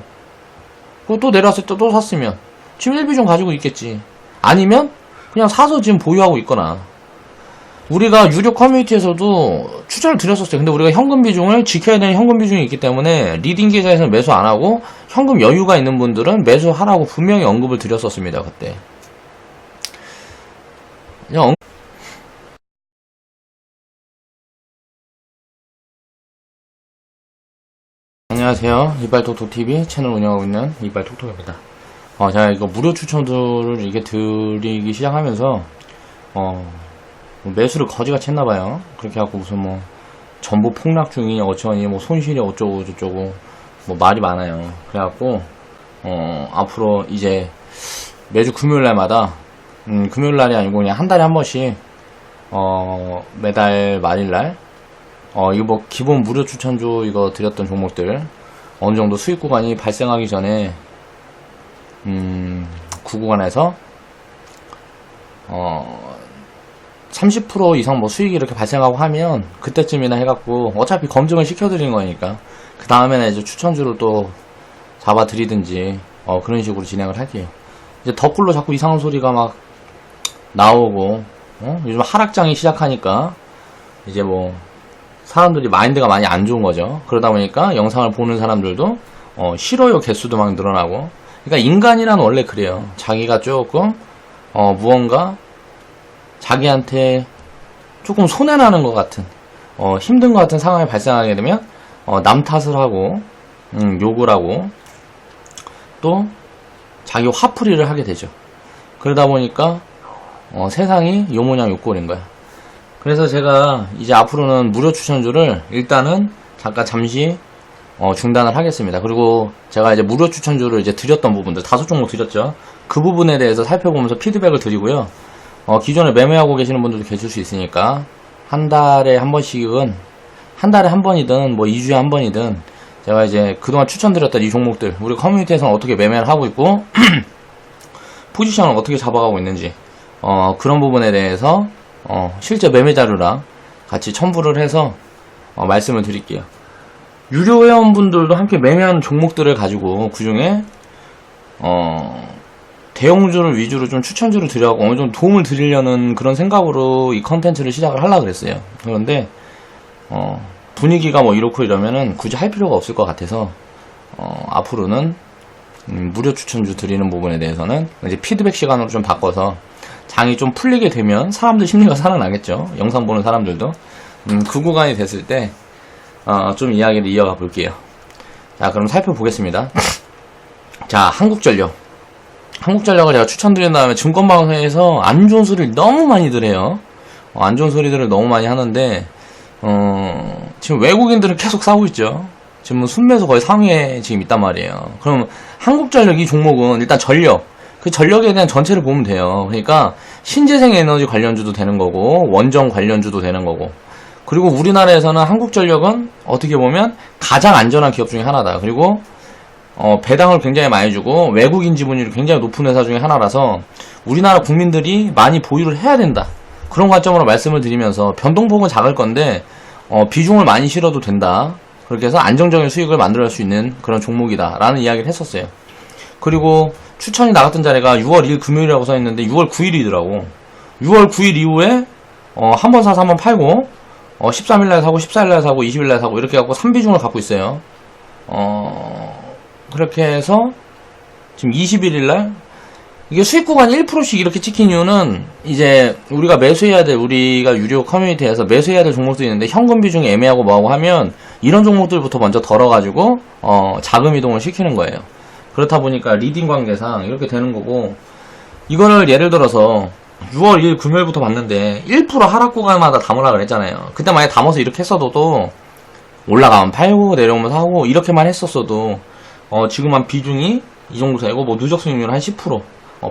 그리고 또 내려왔을 때 또 샀으면 지금 1비중 가지고 있겠지. 아니면 그냥 사서 지금 보유하고 있거나. 우리가 유료 커뮤니티에서도 추천을 드렸었어요. 근데 우리가 현금 비중을 지켜야 되는 현금 비중이 있기 때문에 리딩 계좌에서는 매수 안 하고 현금 여유가 있는 분들은 매수하라고 분명히 언급을 드렸었습니다. 그때. 그냥 안녕하세요. 이빨톡톡TV 채널 운영하고 있는 이빨톡톡입니다. 제가 이거 무료 추천들을 이게 드리기 시작하면서, 매수를 거지같이 했나봐요. 그렇게 해갖고 무슨 뭐, 전부 폭락 중이니 어쩌니, 뭐, 손실이 어쩌고 저쩌고, 뭐, 말이 많아요. 그래갖고, 앞으로 이제 매주 금요일날마다, 금요일날이 아니고 그냥 한 달에 한 번씩, 매달 말일날, 이거 뭐 기본 무료 추천주 이거 드렸던 종목들 어느 정도 수익 구간이 발생하기 전에 그 구간에서 30% 이상 뭐 수익이 이렇게 발생하고 하면 그때쯤이나 해갖고 어차피 검증을 시켜드린 거니까 그 다음에는 이제 추천주를 또 잡아드리든지 그런 식으로 진행을 할게요. 이제 덧글로 자꾸 이상한 소리가 막 나오고 요즘 하락장이 시작하니까 이제 뭐 사람들이 마인드가 많이 안 좋은 거죠. 그러다 보니까 영상을 보는 사람들도 싫어요 개수도 막 늘어나고. 그러니까 인간이란 원래 그래요. 자기가 조금 무언가 자기한테 조금 손해나는 것 같은 힘든 것 같은 상황이 발생하게 되면 남 탓을 하고 욕을 하고 또 자기 화풀이를 하게 되죠. 그러다 보니까 세상이 요 모양 요 꼴인 거야. 그래서 제가 이제 앞으로는 무료 추천주를 일단은 잠시 중단을 하겠습니다. 그리고 제가 이제 무료 추천주를 이제 드렸던 부분들 5종목 드렸죠. 그 부분에 대해서 살펴보면서 피드백을 드리고요. 기존에 매매하고 계시는 분들도 계실 수 있으니까 한 달에 한 번씩은, 한 달에 한 번이든 뭐 2주에 한 번이든 제가 이제 그동안 추천드렸던 이 종목들, 우리 커뮤니티에서는 어떻게 매매를 하고 있고 포지션을 어떻게 잡아가고 있는지 그런 부분에 대해서 실제 매매 자료랑 같이 첨부를 해서 말씀을 드릴게요. 유료 회원분들도 함께 매매하는 종목들을 가지고 그 중에 대형주를 위주로 좀 추천주를 드려가고 어느 정도 도움을 드리려는 그런 생각으로 이 컨텐츠를 시작을 하려고 그랬어요. 그런데 분위기가 뭐 이렇고 이러면은 굳이 할 필요가 없을 것 같아서 앞으로는 무료 추천주 드리는 부분에 대해서는 이제 피드백 시간으로 좀 바꿔서 장이 좀 풀리게 되면 사람들 심리가 살아나겠죠. 영상 보는 사람들도 그 구간이 됐을 때 좀 이야기를 이어가 볼게요. 자, 그럼 살펴보겠습니다. 자, 한국전력을 제가 추천드린 다음에 증권방송에서 안 좋은 소리를 너무 많이들 해요. 안 좋은 소리들을 너무 많이 하는데 지금 외국인들은 계속 싸우고 있죠. 지금 뭐 순매수 거의 상위에 지금 있단 말이에요. 그럼 한국전력 이 종목은 일단 전력, 그 전력에 대한 전체를 보면 돼요. 그러니까 신재생 에너지 관련주도 되는 거고 원전 관련주도 되는 거고, 그리고 우리나라에서는 한국전력은 어떻게 보면 가장 안전한 기업 중에 하나다. 그리고 배당을 굉장히 많이 주고 외국인 지분율이 굉장히 높은 회사 중에 하나라서 우리나라 국민들이 많이 보유를 해야 된다. 그런 관점으로 말씀을 드리면서 변동폭은 작을 건데 비중을 많이 실어도 된다. 그렇게 해서 안정적인 수익을 만들어낼 수 있는 그런 종목이다 라는 이야기를 했었어요. 그리고 추천이 나갔던 자리가 6월 1일 금요일이라고 써있는데 6월 9일이더라고. 6월 9일 이후에 한 번 사서 한 번 팔고 13일날 사고 14일날 사고 20일날 사고 이렇게 갖고 3비중을 갖고 있어요. 그렇게 해서 지금 21일날 이게 수익 구간 1%씩 이렇게 찍힌 이유는 이제 우리가 매수해야 될, 우리가 유료 커뮤니티에서 매수해야 될 종목들이 있는데 현금 비중이 애매하고 뭐하고 하면 이런 종목들부터 먼저 덜어가지고 자금 이동을 시키는 거예요. 그렇다 보니까 리딩 관계상 이렇게 되는 거고, 이거를 예를 들어서 6월 1일 금요일부터 봤는데 1% 하락 구간마다 담으라 그랬잖아요. 그때 만약에 담아서 이렇게 했어도 올라가면 팔고 내려오면 사고 이렇게만 했었어도 지금 한 비중이 이 정도 되고 뭐 누적 수익률 한 10%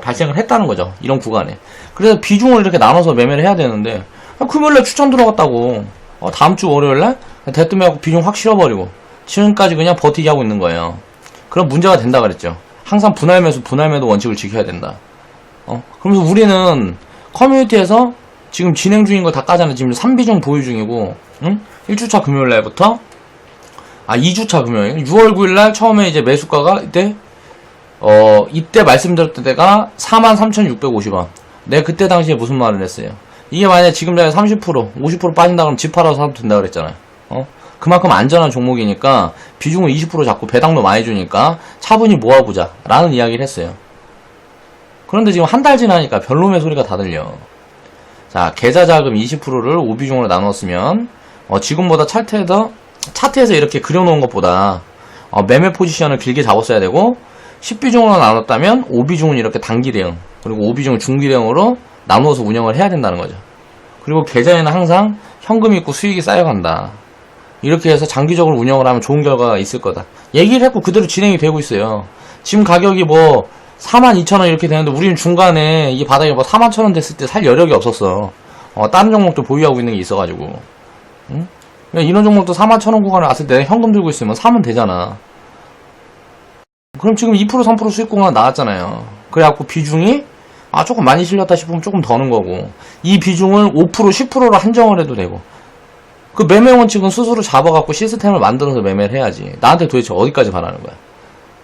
발생을 했다는 거죠. 이런 구간에. 그래서 비중을 이렇게 나눠서 매매를 해야 되는데 금요일날 추천 들어갔다고 다음 주 월요일날 대뜸해갖고 비중 확 실어버리고 지금까지 그냥 버티기 하고 있는 거예요. 그럼 문제가 된다 그랬죠. 항상 분할 매수, 분할 매도 원칙을 지켜야 된다. 그러면서 우리는 커뮤니티에서 지금 진행 중인 거 다 까잖아. 지금 3비중 보유 중이고, 응? 1주차 금요일 날부터, 2주차 금요일, 6월 9일 날 처음에 이제 매수가가 이때 말씀드렸던 때가 43,650원. 내가 그때 당시에 무슨 말을 했어요? 이게 만약에 지금 전에 30%, 50% 빠진다 그러면 집 팔아서 사도 된다 그랬잖아요. 그만큼 안전한 종목이니까 비중을 20% 잡고 배당도 많이 주니까 차분히 모아보자 라는 이야기를 했어요. 그런데 지금 한 달 지나니까 별로의 소리가 다 들려. 자, 계좌자금 20%를 5비중으로 나눴으면 지금보다 차트에서 이렇게 그려놓은 것보다 매매 포지션을 길게 잡았어야 되고, 10비중으로 나눴다면 5비중은 이렇게 단기 대응, 그리고 5비중은 중기 대응으로 나누어서 운영을 해야 된다는 거죠. 그리고 계좌에는 항상 현금이 있고 수익이 쌓여간다. 이렇게 해서 장기적으로 운영을 하면 좋은 결과가 있을 거다. 얘기를 했고 그대로 진행이 되고 있어요. 지금 가격이 뭐 42,000원 이렇게 되는데 우리는 중간에 이 바닥에 뭐 41,000원 됐을 때 살 여력이 없었어. 다른 종목도 보유하고 있는 게 있어가지고. 응? 이런 종목도 41,000원 구간에 왔을 때 현금 들고 있으면 사면 되잖아. 그럼 지금 2% 3% 수익 구간 나왔잖아요. 그래갖고 비중이 조금 많이 실렸다 싶으면 조금 더는 거고, 이 비중을 5% 10%로 한정을 해도 되고, 그 매매 원칙은 스스로 잡아갖고 시스템을 만들어서 매매를 해야지. 나한테 도대체 어디까지 바라는 거야?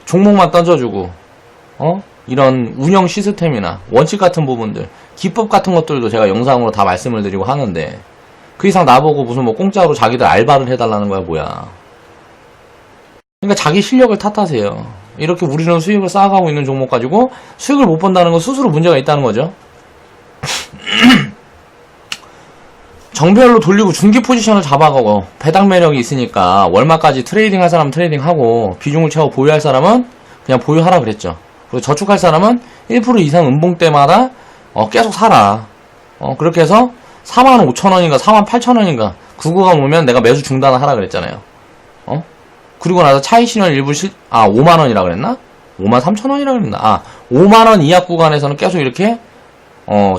종목만 던져주고 이런 운영 시스템이나 원칙 같은 부분들, 기법 같은 것들도 제가 영상으로 다 말씀을 드리고 하는데, 그 이상 나보고 무슨 뭐 공짜로 자기들 알바를 해달라는 거야 뭐야. 그러니까 자기 실력을 탓하세요. 이렇게 우리는 수익을 쌓아가고 있는 종목 가지고 수익을 못 본다는 건 스스로 문제가 있다는 거죠. 정배열로 돌리고 중기 포지션을 잡아가고 배당 매력이 있으니까 월마까지 트레이딩 할 사람은 트레이딩하고 비중을 채워 보유할 사람은 그냥 보유하라 그랬죠. 그리고 저축할 사람은 1% 이상 음봉 때마다 계속 사라. 그렇게 해서 45,000원인가 48,000원인가 그 구간 오면 내가 매수 중단을 하라 그랬잖아요. 그리고 나서 차익 실현 일부 5만원이라 그랬나? 53,000원이라 그랬나? 5만원 이하 구간에서는 계속 이렇게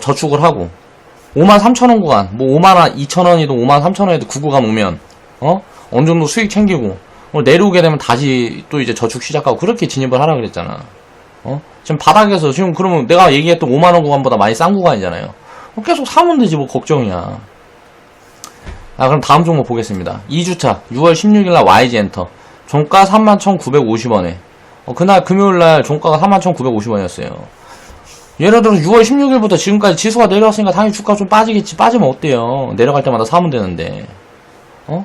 저축을 하고 53,000원 구간, 뭐 52,000원이든 53,000원이든 그 구간 오면 어느 정도 수익 챙기고 내려오게 되면 다시 또 이제 저축 시작하고 그렇게 진입을 하라 그랬잖아. 지금 바닥에서 지금 그러면 내가 얘기했던 5만원 구간보다 많이 싼 구간이잖아요. 계속 사면 되지 뭐 걱정이야. 그럼 다음 종목 보겠습니다. 2주차 6월 16일날 YG 엔터 종가 31,950원에 그날 금요일날 종가가 31,950원이었어요. 예를 들어 6월 16일부터 지금까지 지수가 내려왔으니까 당연히 주가 좀 빠지겠지. 빠지면 어때요? 내려갈 때마다 사면 되는데.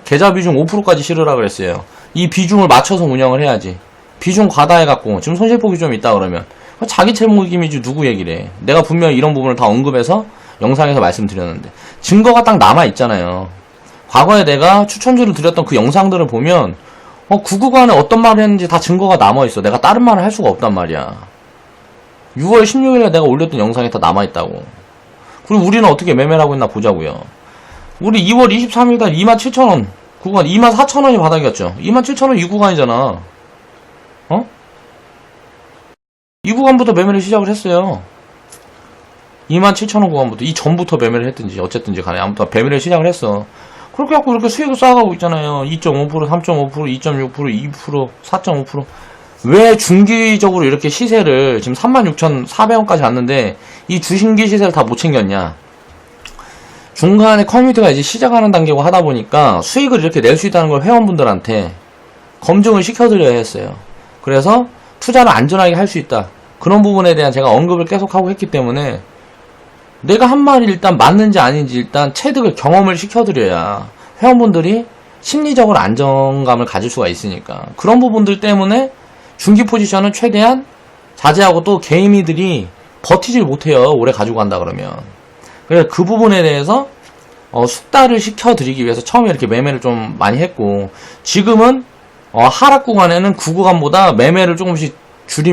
계좌 비중 5%까지 실으라 그랬어요. 이 비중을 맞춰서 운영을 해야지. 비중 과다해갖고 지금 손실폭이 좀 있다 그러면 자기 채무기미지 누구 얘기를 해. 내가 분명히 이런 부분을 다 언급해서 영상에서 말씀드렸는데 증거가 딱 남아있잖아요. 과거에 내가 추천주를 드렸던 그 영상들을 보면 그 구간에 어떤 말을 했는지 다 증거가 남아있어. 내가 다른 말을 할 수가 없단 말이야. 6월 16일에 내가 올렸던 영상이 다 남아있다고. 그리고 우리는 어떻게 매매를 하고 있나 보자고요. 우리 2월 23일날 27,000원 구간 24,000원이 바닥이었죠. 27,000원 이 구간이잖아. 이 구간부터 매매를 시작을 했어요. 27,000원 구간부터 이 전부터 매매를 했든지 어쨌든지 간에 아무튼 매매를 시작을 했어. 그렇게 갖고 이렇게 수익을 쌓아가고 있잖아요. 2.5%, 3.5%, 2.6%, 2%, 4.5%. 왜 중기적으로 이렇게 시세를 지금 36,400원까지 갔는데 이 주신기 시세를 다 못 챙겼냐? 중간에 커뮤니티가 이제 시작하는 단계고 하다 보니까 수익을 이렇게 낼 수 있다는 걸 회원분들한테 검증을 시켜드려야 했어요. 그래서 투자를 안전하게 할 수 있다. 그런 부분에 대한 제가 언급을 계속하고 했기 때문에 내가 한 말이 일단 맞는지 아닌지 일단 체득을 경험을 시켜드려야 회원분들이 심리적으로 안정감을 가질 수가 있으니까 그런 부분들 때문에 중기 포지션은 최대한 자제하고 또 개미들이 버티질 못해요. 오래 가지고 간다 그러면. 그래서 그 부분에 대해서 숙달을 시켜드리기 위해서 처음에 이렇게 매매를 좀 많이 했고 지금은 하락 구간에는 그 구간보다 매매를 조금씩 줄이면